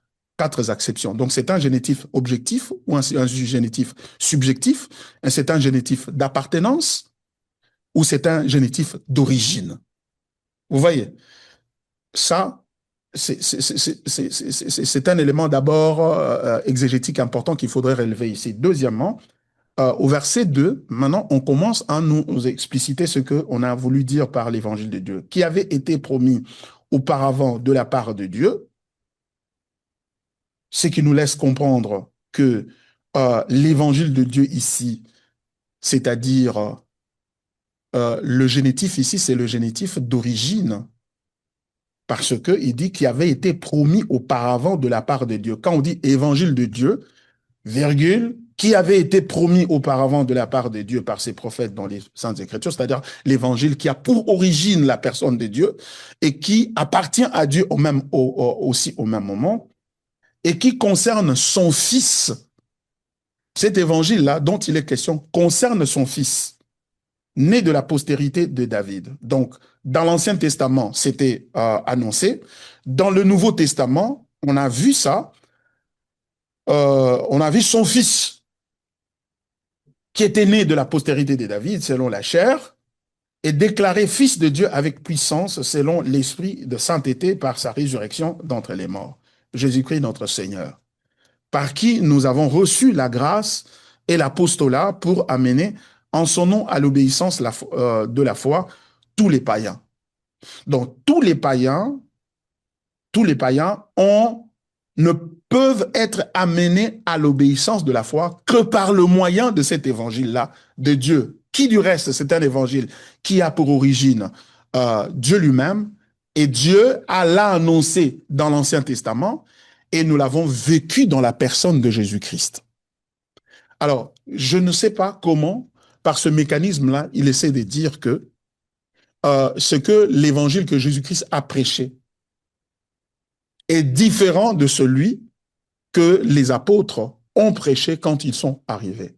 acceptions. Donc, c'est un génitif objectif ou un génitif subjectif, c'est un génitif d'appartenance ou c'est un génitif d'origine. Vous voyez, ça, c'est un élément d'abord exégétique important qu'il faudrait relever ici. Deuxièmement, au verset 2, maintenant, on commence à nous expliciter ce qu'on a voulu dire par l'évangile de Dieu, qui avait été promis auparavant de la part de Dieu, ce qui nous laisse comprendre que l'évangile de Dieu ici, c'est-à-dire le génitif ici, c'est le génitif d'origine, parce qu'il dit qu'il avait été promis auparavant de la part de Dieu. Quand on dit évangile de Dieu, virgule, qui avait été promis auparavant de la part de Dieu par ses prophètes dans les Saintes Écritures, c'est-à-dire l'évangile qui a pour origine la personne de Dieu et qui appartient à Dieu aussi au même moment et qui concerne son Fils. Cet évangile-là dont il est question concerne son Fils, né de la postérité de David. Donc, dans l'Ancien Testament, c'était annoncé. Dans le Nouveau Testament, on a vu ça. On a vu son Fils qui était né de la postérité de David, selon la chair, et déclaré fils de Dieu avec puissance, selon l'esprit de sainteté par sa résurrection d'entre les morts. Jésus-Christ notre Seigneur, par qui nous avons reçu la grâce et l'apostolat pour amener en son nom à l'obéissance de la foi tous les païens. Donc tous les païens ne peuvent être amenés à l'obéissance de la foi que par le moyen de cet évangile-là de Dieu, qui du reste, c'est un évangile qui a pour origine Dieu lui-même, et Dieu l'a annoncé dans l'Ancien Testament, et nous l'avons vécu dans la personne de Jésus-Christ. Alors, je ne sais pas comment, par ce mécanisme-là, il essaie de dire que ce que l'évangile que Jésus-Christ a prêché est différent de celui que les apôtres ont prêché quand ils sont arrivés.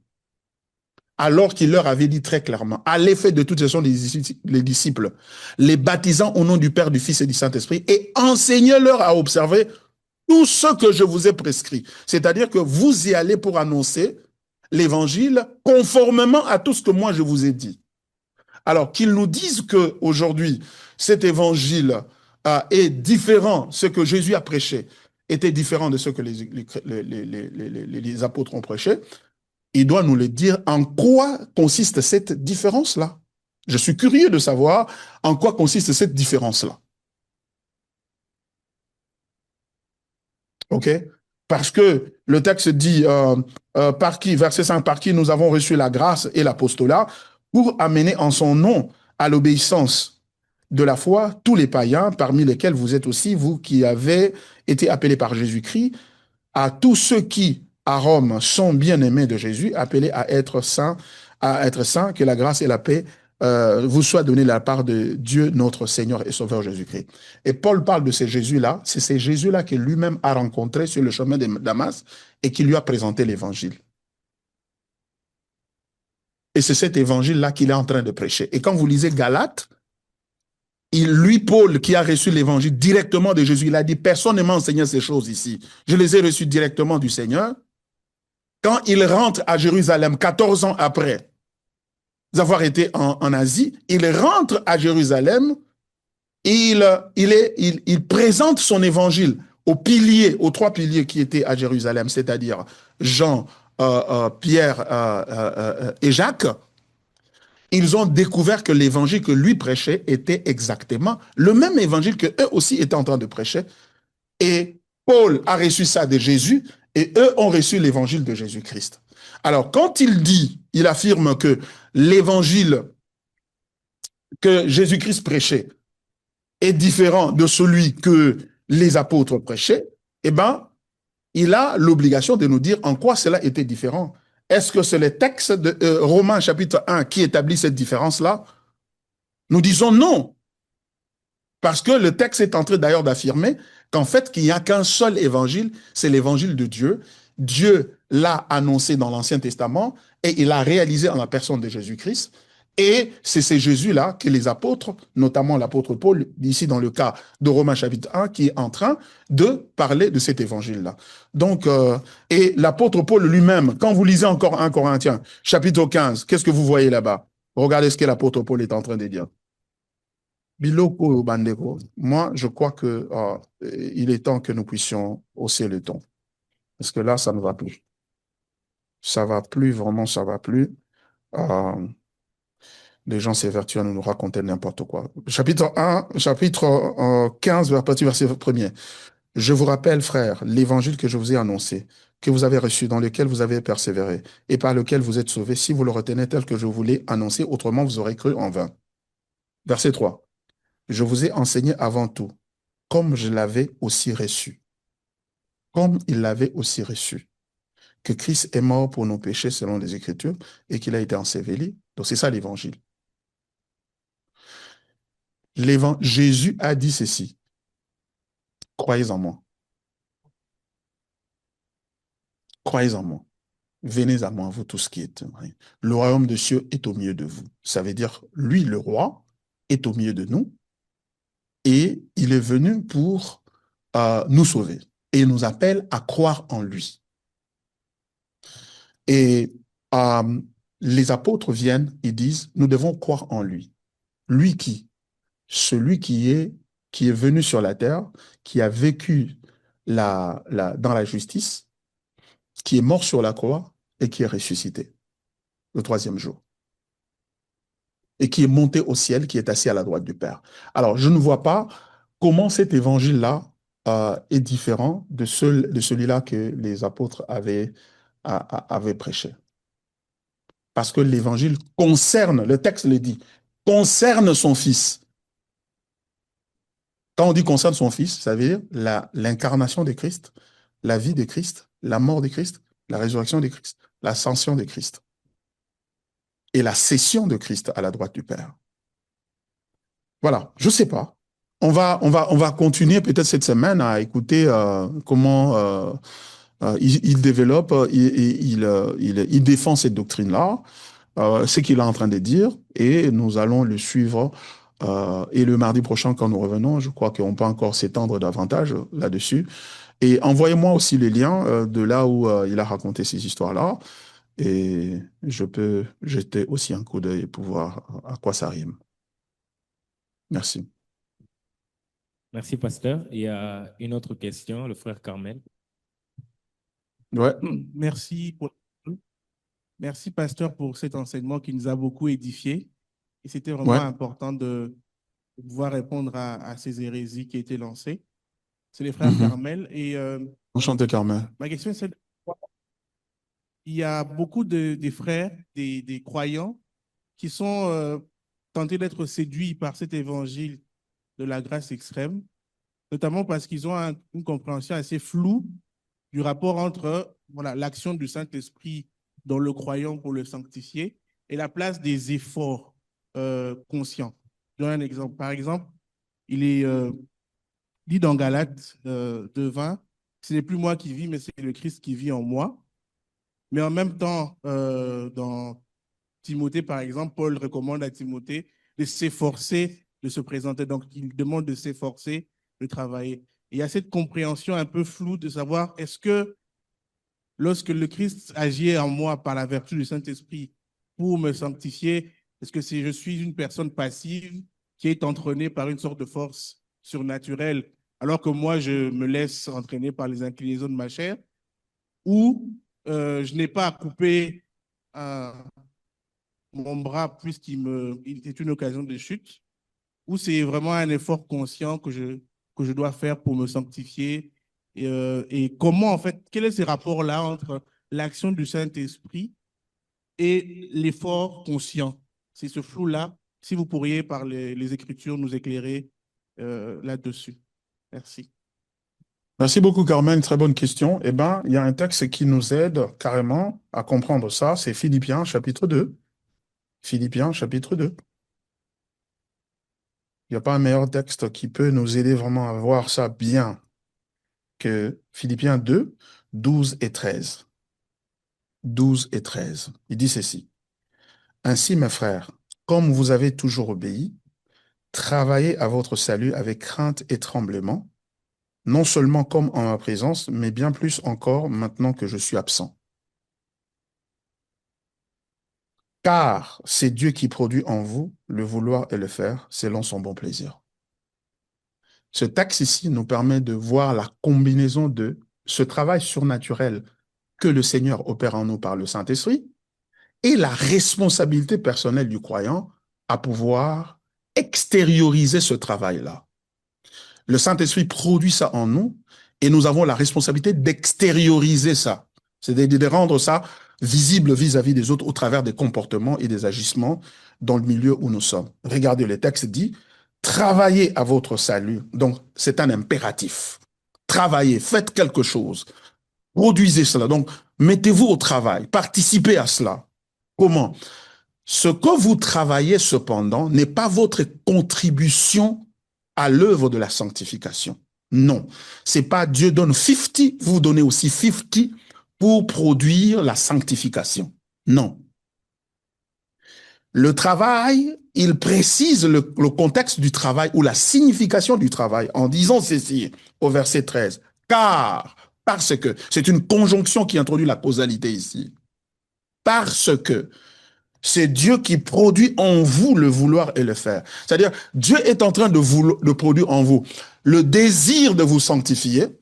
Alors qu'il leur avait dit très clairement, à l'effet de toutes façons les disciples, les baptisant au nom du Père, du Fils et du Saint-Esprit, et enseignez-leur à observer tout ce que je vous ai prescrit. C'est-à-dire que vous y allez pour annoncer l'évangile conformément à tout ce que moi je vous ai dit. Alors qu'ils nous disent qu'aujourd'hui, cet évangile est différent, ce que Jésus a prêché était différent de ce que les apôtres ont prêché, il doit nous le dire en quoi consiste cette différence-là. Je suis curieux de savoir en quoi consiste cette différence-là. OK? Parce que le texte dit, par qui, verset 5, par qui nous avons reçu la grâce et l'apostolat pour amener en son nom à l'obéissance de la foi tous les païens, parmi lesquels vous êtes aussi, vous qui avez été appelés par Jésus-Christ, à tous ceux qui, à Rome, sont bien-aimés de Jésus, appelés à être saints, que la grâce et la paix vous soient données de la part de Dieu, notre Seigneur et Sauveur Jésus-Christ. Et Paul parle de ces Jésus-là, c'est ces Jésus-là qu'il lui-même a rencontrés sur le chemin de Damas et qui lui a présenté l'évangile. Et c'est cet évangile-là qu'il est en train de prêcher. Et quand vous lisez Galates, lui, Paul, qui a reçu l'évangile directement de Jésus, il a dit, personne ne m'a enseigné ces choses ici. Je les ai reçues directement du Seigneur. Quand il rentre à Jérusalem, 14 ans après avoir été en Asie, il rentre à Jérusalem et il présente son évangile aux trois piliers qui étaient à Jérusalem, c'est-à-dire Jean, Pierre et Jacques. Ils ont découvert que l'évangile que lui prêchait était exactement le même évangile que eux aussi étaient en train de prêcher. Et Paul a reçu ça de Jésus et eux ont reçu l'évangile de Jésus-Christ. Alors, quand il affirme que l'évangile que Jésus-Christ prêchait est différent de celui que les apôtres prêchaient, eh bien, il a l'obligation de nous dire en quoi cela était différent. Est-ce que c'est le texte de Romains chapitre 1 qui établit cette différence-là? Nous disons non. Parce que le texte est en train d'ailleurs d'affirmer qu'en fait, qu'il n'y a qu'un seul évangile, c'est l'évangile de Dieu. Dieu l'a annoncé dans l'Ancien Testament et il l'a réalisé en la personne de Jésus-Christ. Et c'est ces Jésus-là que les apôtres, notamment l'apôtre Paul, ici dans le cas de Romains chapitre 1, qui est en train de parler de cet évangile-là. Donc, et l'apôtre Paul lui-même, quand vous lisez encore 1 Corinthiens, chapitre 15, qu'est-ce que vous voyez là-bas? Regardez ce que l'apôtre Paul est en train de dire. Biloko Bandeko, moi, je crois que il est temps que nous puissions hausser le ton. Parce que là, ça ne va plus. Ça va plus, vraiment, ça va plus. Les gens s'évertuent à nous raconter n'importe quoi. Chapitre 1, chapitre 15, verset 1er. Je vous rappelle, frères, l'évangile que je vous ai annoncé, que vous avez reçu, dans lequel vous avez persévéré, et par lequel vous êtes sauvés, si vous le retenez tel que je vous l'ai annoncé, autrement vous aurez cru en vain. Verset 3. Je vous ai enseigné avant tout, comme je l'avais aussi reçu. Comme il l'avait aussi reçu. Que Christ est mort pour nos péchés selon les Écritures et qu'il a été enseveli. Donc c'est ça l'évangile. Jésus a dit ceci. Croyez en moi. Croyez en moi. Venez à moi, vous tous qui êtes. Le royaume des cieux est au milieu de vous. Ça veut dire, lui, le roi, est au milieu de nous et il est venu pour nous sauver. Et il nous appelle à croire en lui. Et les apôtres viennent et disent, nous devons croire en lui. Lui qui? Celui qui est venu sur la terre, qui a vécu dans la justice, qui est mort sur la croix et qui est ressuscité le troisième jour. Et qui est monté au ciel, qui est assis à la droite du Père. Alors, je ne vois pas comment cet évangile-là est différent de celui-là que les apôtres avaient prêché. Parce que l'évangile concerne, le texte le dit, concerne son Fils. Quand on dit concerne son Fils, ça veut dire l'incarnation de Christ, la vie de Christ, la mort de Christ, la résurrection de Christ, l'ascension de Christ et la cession de Christ à la droite du Père. Voilà, je ne sais pas. On va continuer peut-être cette semaine à écouter comment il développe, il défend cette doctrine-là, ce qu'il est en train de dire, et nous allons le suivre. Et le mardi prochain, quand nous revenons, je crois qu'on peut encore s'étendre davantage là-dessus. Et envoyez-moi aussi les liens de là où il a raconté ces histoires-là. Et je peux jeter aussi un coup d'œil pour voir à quoi ça rime. Merci. Merci, pasteur. Il y a une autre question, le frère Carmel. Ouais. Merci, pasteur, pour cet enseignement qui nous a beaucoup édifiés. Et c'était vraiment important de pouvoir répondre à ces hérésies qui étaient lancées. C'est les frères Carmel. Et enchanté, Carmel. ma question est celle, il y a beaucoup de frères, des croyants, qui sont tentés d'être séduits par cet évangile de la grâce extrême, notamment parce qu'ils ont une compréhension assez floue du rapport entre l'action du Saint-Esprit dans le croyant pour le sanctifier et la place des efforts conscients. Je donne un exemple. Par exemple, il est dit dans Galates 2:20, ce n'est plus moi qui vis, mais c'est le Christ qui vit en moi. Mais en même temps, dans Timothée, par exemple, Paul recommande à Timothée de s'efforcer de se présenter. Donc, il demande de s'efforcer, de travailler. Et il y a cette compréhension un peu floue de savoir, est-ce que lorsque le Christ agit en moi par la vertu du Saint-Esprit pour me sanctifier, est-ce que je suis une personne passive qui est entraînée par une sorte de force surnaturelle, alors que moi, je me laisse entraîner par les inclinaisons de ma chair, ou je n'ai pas à couper mon bras puisqu'il est une occasion de chute, ou c'est vraiment un effort conscient que je dois faire pour me sanctifier, et comment, en fait, quel est ce rapport-là entre l'action du Saint-Esprit et l'effort conscient? C'est ce flou-là. Si vous pourriez, par les Écritures, nous éclairer là-dessus. Merci. Merci beaucoup, Carmen. Très bonne question. Eh bien, il y a un texte qui nous aide carrément à comprendre ça. C'est Philippiens, chapitre 2. Philippiens, chapitre 2. Il n'y a pas un meilleur texte qui peut nous aider vraiment à voir ça bien que Philippiens 2, 12 et 13. 12 et 13. Il dit ceci. Ainsi, mes frères, comme vous avez toujours obéi, travaillez à votre salut avec crainte et tremblement, non seulement comme en ma présence, mais bien plus encore maintenant que je suis absent. Car c'est Dieu qui produit en vous le vouloir et le faire selon son bon plaisir. Ce texte ici nous permet de voir la combinaison de ce travail surnaturel que le Seigneur opère en nous par le Saint-Esprit et la responsabilité personnelle du croyant à pouvoir extérioriser ce travail-là. Le Saint-Esprit produit ça en nous et nous avons la responsabilité d'extérioriser ça, c'est-à-dire de rendre ça visible vis-à-vis des autres au travers des comportements et des agissements dans le milieu où nous sommes. Regardez, le texte dit « Travaillez à votre salut ». Donc, c'est un impératif. Travaillez, faites quelque chose, produisez cela. Donc, mettez-vous au travail, participez à cela. Comment? Ce que vous travaillez cependant n'est pas votre contribution à l'œuvre de la sanctification. Non, c'est pas Dieu donne 50, vous donnez aussi 50 pour produire la sanctification. Non. Le travail, il précise le contexte du travail ou la signification du travail en disant ceci au verset 13. Car, parce que, c'est une conjonction qui introduit la causalité ici. Parce que c'est Dieu qui produit en vous le vouloir et le faire. C'est-à-dire, Dieu est en train de produire en vous le désir de vous sanctifier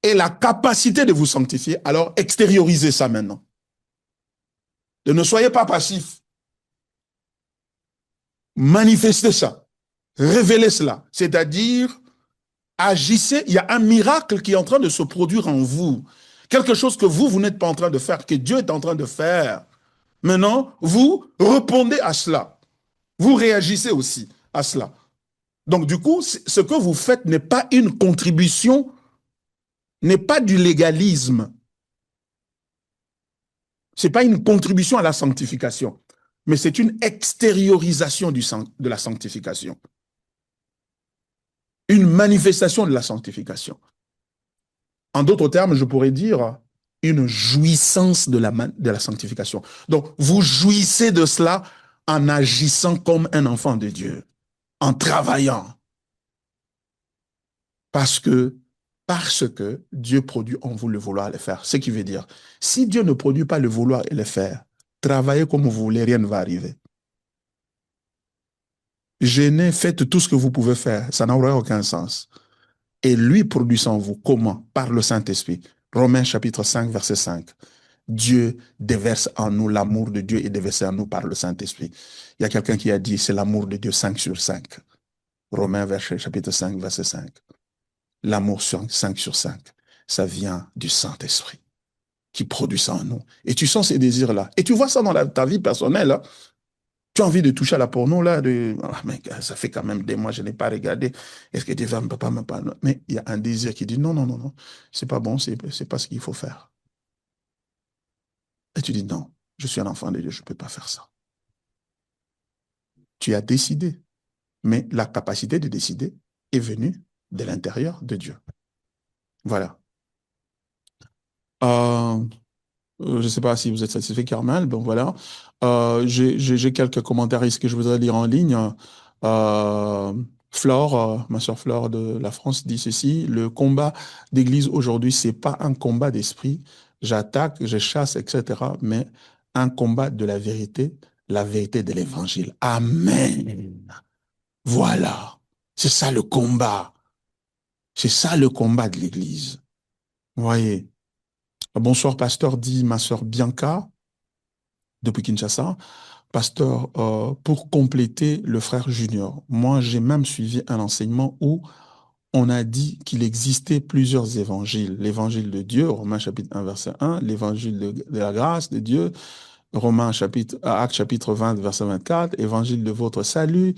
et la capacité de vous sanctifier. Alors, extériorisez ça maintenant. Ne soyez pas passif. Manifestez ça. Révélez cela. C'est-à-dire, agissez. Il y a un miracle qui est en train de se produire en vous. Quelque chose que vous n'êtes pas en train de faire, que Dieu est en train de faire. Maintenant, vous répondez à cela. Vous réagissez aussi à cela. Donc, du coup, ce que vous faites n'est pas une contribution, n'est pas du légalisme. Ce n'est pas une contribution à la sanctification, mais c'est une extériorisation de la sanctification. Une manifestation de la sanctification. En d'autres termes, je pourrais dire une jouissance de la sanctification. Donc, vous jouissez de cela en agissant comme un enfant de Dieu, en travaillant. Parce que Dieu produit en vous le vouloir et le faire. Ce qui veut dire, si Dieu ne produit pas le vouloir et le faire, travaillez comme vous voulez, rien ne va arriver. Gênez, faites tout ce que vous pouvez faire, ça n'aurait aucun sens. Et lui produit en vous, comment? Par le Saint-Esprit. Romains chapitre 5, verset 5. Dieu déverse en nous, l'amour de Dieu est déversé en nous par le Saint-Esprit. Il y a quelqu'un qui a dit, c'est l'amour de Dieu 5 sur 5. Romains chapitre 5, verset 5. L'amour 5 sur 5, ça vient du Saint-Esprit qui produit ça en nous. Et tu sens ces désirs-là. Et tu vois ça dans ta vie personnelle. Hein? Tu as envie de toucher à la porno, là, mais ça fait quand même des mois, je n'ai pas regardé. Est-ce que Dieu ne peut pas me parler? Mais il y a un désir qui dit non, non, non, non, c'est pas bon, c'est pas ce qu'il faut faire. Et tu dis non, je suis un enfant de Dieu, je ne peux pas faire ça. Tu as décidé, mais la capacité de décider est venue de l'intérieur de Dieu. Voilà. Je ne sais pas si vous êtes satisfait, Carmel. Bon, voilà. J'ai quelques commentaires ici que je voudrais lire en ligne. Flore, ma soeur Flore de la France dit ceci. Le combat d'église aujourd'hui, c'est pas un combat d'esprit. J'attaque, je chasse, etc. Mais un combat de la vérité de l'évangile. Amen. Voilà. C'est ça le combat. C'est ça le combat de l'église. Vous voyez. Bonsoir, pasteur, dit ma sœur Bianca, depuis Kinshasa. Pasteur, pour compléter le frère Junior, moi, j'ai même suivi un enseignement où on a dit qu'il existait plusieurs évangiles. L'évangile de Dieu, Romains chapitre 1, verset 1, l'évangile de la grâce de Dieu, Actes chapitre 20, verset 24, évangile de votre salut,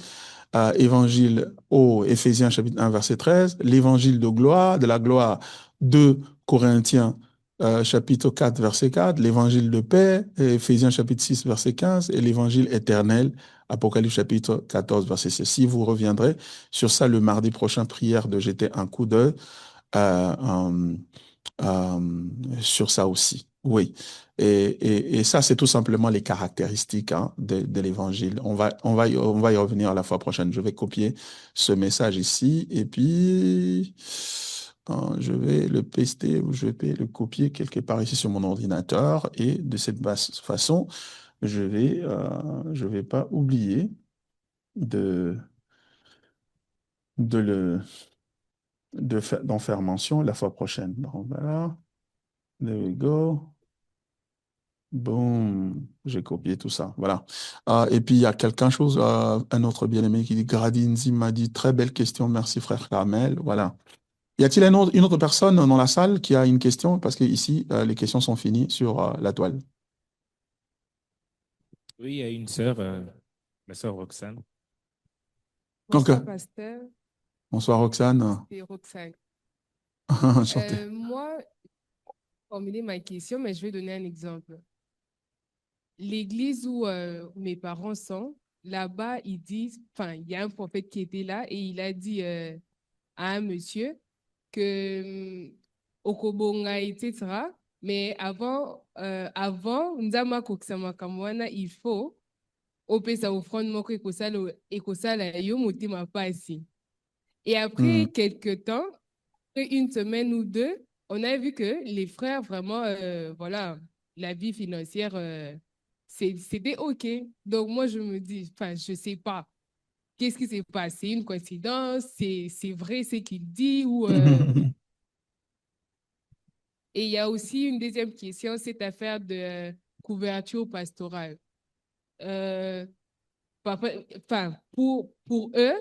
évangile aux Éphésiens chapitre 1, verset 13, l'évangile de la gloire de Corinthiens chapitre 4, verset 4, l'évangile de paix, Éphésiens chapitre 6, verset 15, et l'évangile éternel, Apocalypse chapitre 14, verset 6. Si vous reviendrez sur ça le mardi prochain, prière de jeter un coup d'œil sur ça aussi. Oui. Et ça, c'est tout simplement les caractéristiques hein, de l'évangile. On va y revenir la fois prochaine. Je vais copier ce message ici et puis je vais le paster ou je vais le copier quelque part ici sur mon ordinateur et de cette façon, je vais pas oublier de, de le, d'en faire mention la fois prochaine. Donc voilà. There we go. Bon, j'ai copié tout ça. Voilà. Et puis, il y a quelque chose, un autre bien-aimé qui dit, Gradinzi m'a dit, très belle question, merci frère Carmel. Voilà. Y a-t-il une autre personne dans la salle qui a une question? Parce que ici, les questions sont finies sur la toile. Oui, il y a une sœur, ma sœur Roxane. Donc, Bonsoir, pasteur. bonsoir Roxane. C'est Roxane. Enchanté. Moi, formuler ma question, mais je vais donner un exemple. L'église où mes parents sont, là-bas, ils disent, enfin, il y a un prophète qui était là et il a dit à un monsieur que Okobonga, etc. Mais avant, Nzama Koksama Kamwana, il faut opesa offrande moko ekosala yo motema pasi. Et après Hmm. quelques temps, après une semaine ou deux, on a vu que les frères, vraiment, voilà, la vie financière, c'était OK. Donc, moi, je me dis, enfin, je ne sais pas. Qu'est-ce qui s'est passé? Une coïncidence? C'est vrai ce qu'il dit? Et il y a aussi une deuxième question, cette affaire de couverture pastorale. Euh, Enfin, pour eux,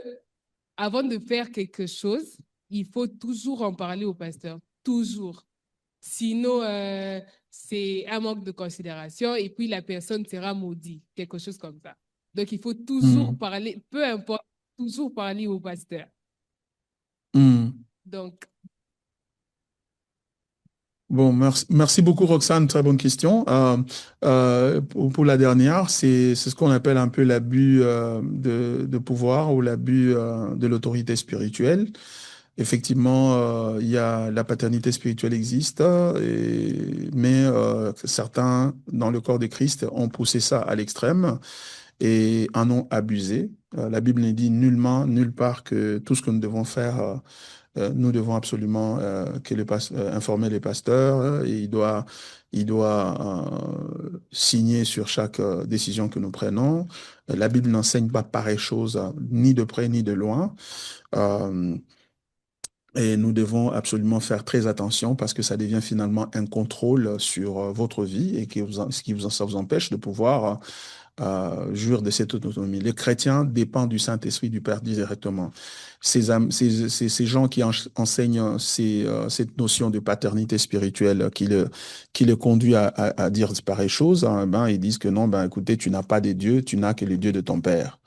avant de faire quelque chose, il faut toujours en parler au pasteur. Toujours. Sinon, c'est un manque de considération et puis la personne sera maudite, quelque chose comme ça. Donc, il faut toujours Hmm. parler, peu importe, toujours parler au pasteur. Hmm. Donc, Bon, merci beaucoup Roxane, très bonne question. Pour la dernière, c'est ce qu'on appelle un peu l'abus de pouvoir ou l'abus de l'autorité spirituelle. Effectivement, il y a la paternité spirituelle existe, mais certains dans le corps de Christ ont poussé ça à l'extrême et en ont abusé. La Bible ne dit nullement, nulle part que tout ce que nous devons faire nous devons absolument informer les pasteurs. Et il doit signer sur chaque décision que nous prenons. La Bible n'enseigne pas pareille chose, ni de près ni de loin. Euh, et nous devons absolument faire très attention parce que ça devient finalement un contrôle sur votre vie et ça vous empêche de pouvoir jouir de cette autonomie. Les chrétiens dépendent du Saint-Esprit du Père directement. Ces gens qui enseignent cette notion de paternité spirituelle qui le conduit à dire pareilles choses, hein, ben, ils disent que non, ben, écoutez, tu n'as pas de Dieu, tu n'as que le Dieu de ton Père.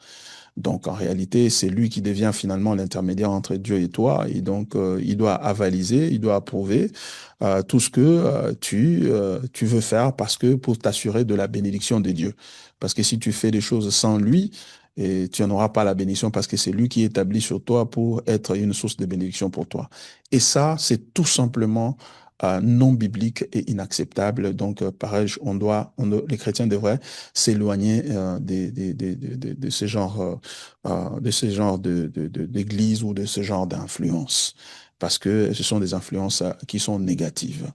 Donc, en réalité, c'est lui qui devient finalement l'intermédiaire entre Dieu et toi. Et donc, il doit avaliser, il doit approuver tout ce que tu veux faire parce que pour t'assurer de la bénédiction de Dieu. Parce que si tu fais des choses sans lui, et tu n'auras pas la bénédiction parce que c'est lui qui est établi sur toi pour être une source de bénédiction pour toi. Et ça, c'est tout simplement non biblique et inacceptable. Donc, pareil, les chrétiens devraient s'éloigner de ce genre, d'église ou de ce genre d'influence, parce que ce sont des influences qui sont négatives.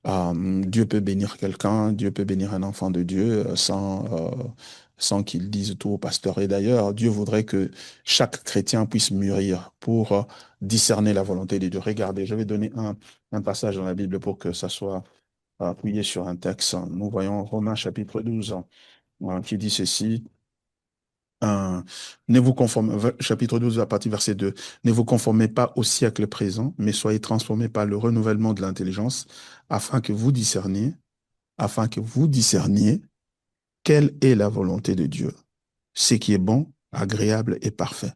Dieu peut bénir quelqu'un, Dieu peut bénir un enfant de Dieu sans qu'il dise tout au pasteur. Et d'ailleurs, Dieu voudrait que chaque chrétien puisse mûrir pour discerner la volonté de Dieu. Regardez, je vais donner un passage dans la Bible pour que ça soit appuyé sur un texte. Nous voyons Romains chapitre 12 qui dit ceci. Ne vous conformez, chapitre 12 à partir verset 2. Ne vous conformez pas au siècle présent, mais soyez transformés par le renouvellement de l'intelligence, afin que vous discerniez quelle est la volonté de Dieu, ce qui est bon, agréable et parfait.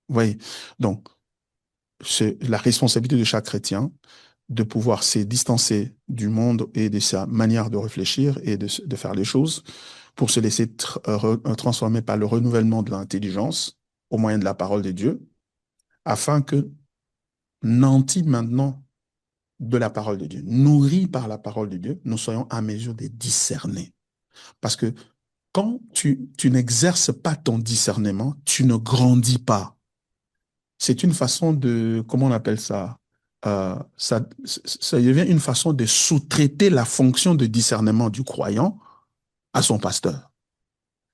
Vous voyez? Donc, c'est la responsabilité de chaque chrétien de pouvoir se distancer du monde et de sa manière de réfléchir et de faire les choses pour se laisser transformer par le renouvellement de l'intelligence au moyen de la parole de Dieu, afin que, nanti maintenant, de la parole de Dieu, nourris par la parole de Dieu, nous soyons à mesure de discerner. Parce que quand tu n'exerces pas ton discernement, tu ne grandis pas. C'est une façon de, comment on appelle ça? Ça devient une façon de sous-traiter la fonction de discernement du croyant à son pasteur.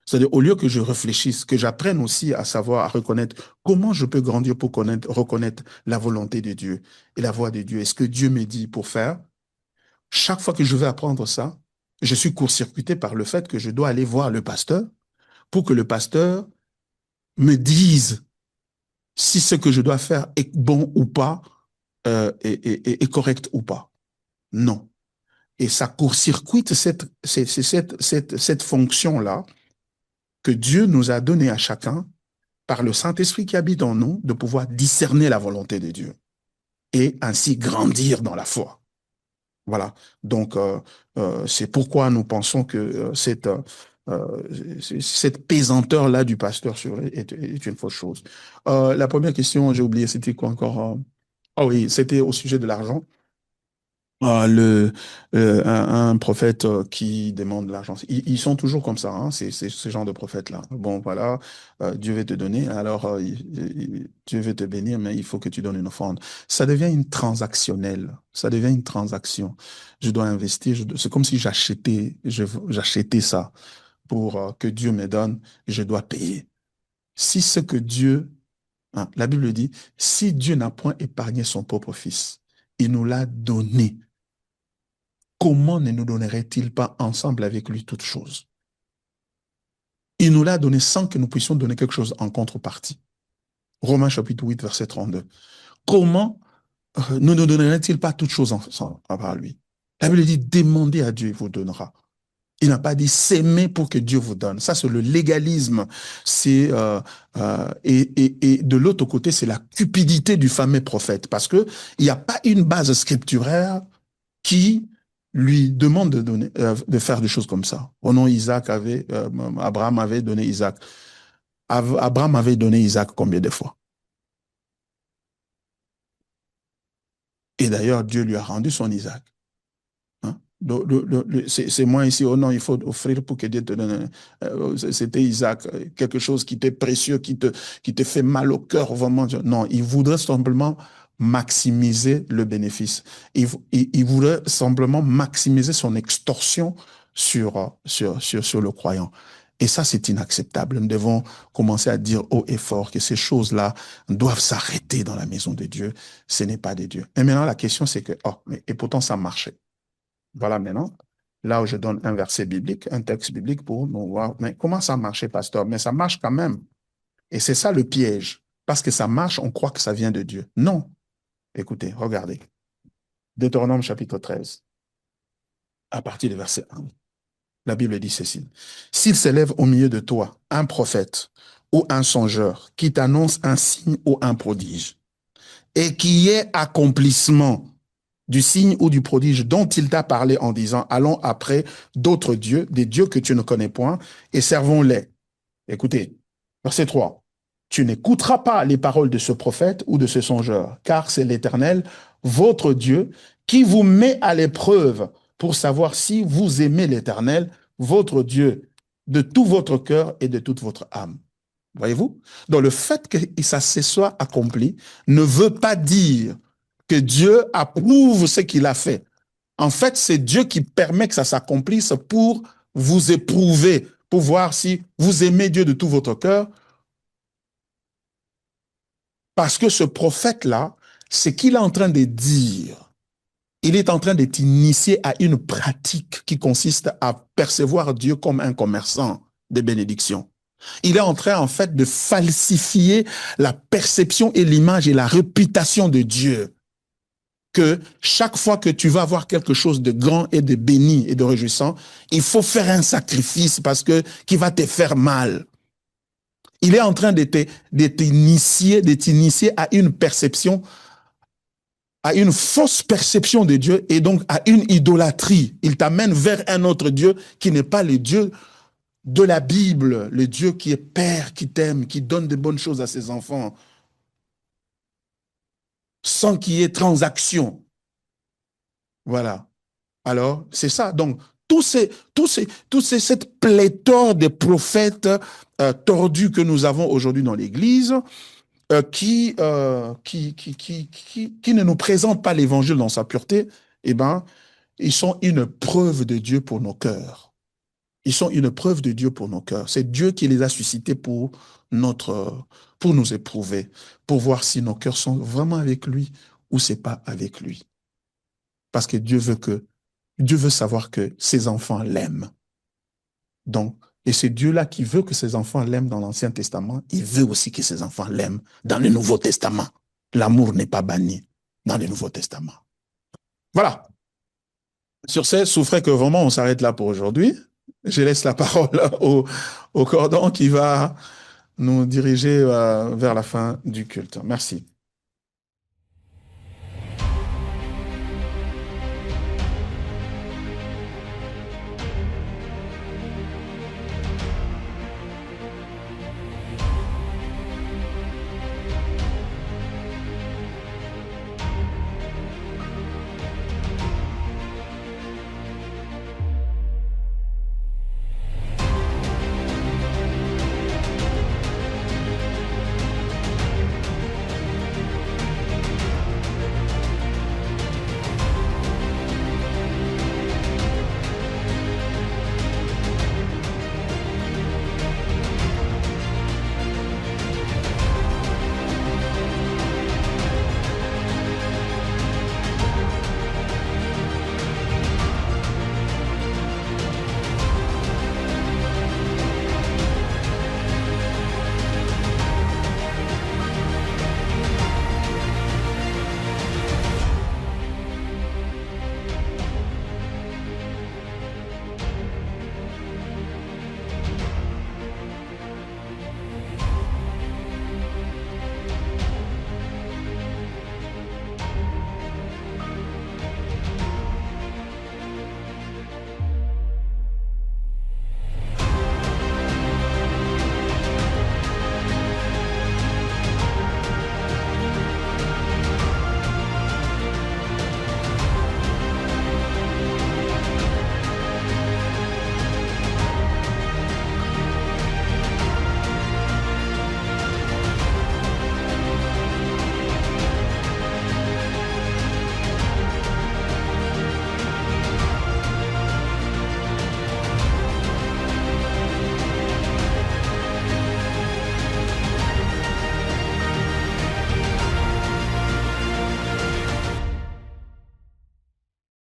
C'est-à-dire, au lieu que je réfléchisse, que j'apprenne aussi à savoir, à reconnaître comment je peux grandir pour reconnaître la volonté de Dieu et la voix de Dieu et ce que Dieu me dit pour faire, chaque fois que je vais apprendre ça, je suis court-circuité par le fait que je dois aller voir le pasteur pour que le pasteur me dise si ce que je dois faire est bon ou pas, est correct ou pas. Non. Et ça court-circuite cette fonction-là que Dieu nous a donnée à chacun par le Saint-Esprit qui habite en nous, de pouvoir discerner la volonté de Dieu et ainsi grandir dans la foi. Voilà. Donc, c'est pourquoi nous pensons que cette pesanteur-là du pasteur est une fausse chose. La première question, j'ai oublié, c'était quoi encore? Ah oui, c'était au sujet de l'argent. Un prophète qui demande l'argent. Ils sont toujours comme ça, hein, ce genre de prophètes-là. Bon, voilà, Dieu veut te donner, alors Dieu veut te bénir, mais il faut que tu donnes une offrande. Ça devient une transactionnelle, ça devient une transaction. Je dois investir, c'est comme si j'achetais ça pour que Dieu me donne, je dois payer. Si ce que Dieu, hein, la Bible dit, si Dieu n'a point épargné son propre fils, il nous l'a donné. Comment ne nous donnerait-il pas ensemble avec lui toutes choses? Il nous l'a donné sans que nous puissions donner quelque chose en contrepartie. Romains chapitre 8, verset 32. Comment ne nous donnerait-il pas toutes choses ensemble par lui? La Bible dit, demandez à Dieu, il vous donnera. Il n'a pas dit s'aimer pour que Dieu vous donne. Ça, c'est le légalisme. Et de l'autre côté, c'est la cupidité du fameux prophète. Parce qu'il n'y a pas une base scripturaire qui lui demande de faire des choses comme ça. Au nom Abraham avait donné Isaac. Abraham avait donné Isaac combien de fois? Et d'ailleurs, Dieu lui a rendu son Isaac. Hein? C'est moi ici, oh non, il faut offrir pour que Dieu te donne. C'était Isaac, quelque chose qui était précieux, qui te fait mal au cœur, vraiment. Non, il voudrait simplement maximiser le bénéfice. Il voudrait simplement maximiser son extorsion sur le croyant. Et ça, c'est inacceptable. Nous devons commencer à dire haut et fort que ces choses-là doivent s'arrêter dans la maison de Dieu. Ce n'est pas de Dieu. Et maintenant, la question, c'est que, et pourtant, ça marchait. Voilà maintenant, là où je donne un verset biblique, un texte biblique pour nous voir. Mais comment ça marchait, pasteur? Mais ça marche quand même. Et c'est ça le piège. Parce que ça marche, on croit que ça vient de Dieu. Non. Écoutez, regardez. Deutéronome chapitre 13, à partir du verset 1. La Bible dit ceci. S'il s'élève au milieu de toi un prophète ou un songeur qui t'annonce un signe ou un prodige, et qui est accomplissement du signe ou du prodige dont il t'a parlé en disant, allons après d'autres dieux, des dieux que tu ne connais point, et servons-les. Écoutez, verset 3. Tu n'écouteras pas les paroles de ce prophète ou de ce songeur, car c'est l'Éternel, votre Dieu, qui vous met à l'épreuve pour savoir si vous aimez l'Éternel, votre Dieu, de tout votre cœur et de toute votre âme. Voyez-vous? Donc le fait que ça se soit accompli ne veut pas dire que Dieu approuve ce qu'il a fait. En fait, c'est Dieu qui permet que ça s'accomplisse pour vous éprouver, pour voir si vous aimez Dieu de tout votre cœur. Parce que ce prophète-là, ce qu'il est en train de dire, il est en train de t'initier à une pratique qui consiste à percevoir Dieu comme un commerçant de bénédiction. Il est en train, en fait, de falsifier la perception et l'image et la réputation de Dieu. Que chaque fois que tu vas voir quelque chose de grand et de béni et de réjouissant, il faut faire un sacrifice parce que qui va te faire mal. Il est en train de t'initier à une perception, à une fausse perception de Dieu et donc à une idolâtrie. Il t'amène vers un autre Dieu qui n'est pas le Dieu de la Bible, le Dieu qui est Père, qui t'aime, qui donne de bonnes choses à ses enfants, sans qu'il y ait transaction. Voilà. Alors, c'est ça. Donc, cette pléthore de prophètes tordus que nous avons aujourd'hui dans l'Église, qui ne nous présentent pas l'Évangile dans sa pureté, eh ben, ils sont une preuve de Dieu pour nos cœurs. Ils sont une preuve de Dieu pour nos cœurs. C'est Dieu qui les a suscités pour nous éprouver, pour voir si nos cœurs sont vraiment avec lui ou c'est pas avec lui. Parce que Dieu veut savoir que ses enfants l'aiment. Donc, et c'est Dieu-là qui veut que ses enfants l'aiment dans l'Ancien Testament. Il veut aussi que ses enfants l'aiment dans le Nouveau Testament. L'amour n'est pas banni dans le Nouveau Testament. Voilà. Sur ce, souffrez que vraiment on s'arrête là pour aujourd'hui. Je laisse la parole au cordon qui va nous diriger vers la fin du culte. Merci.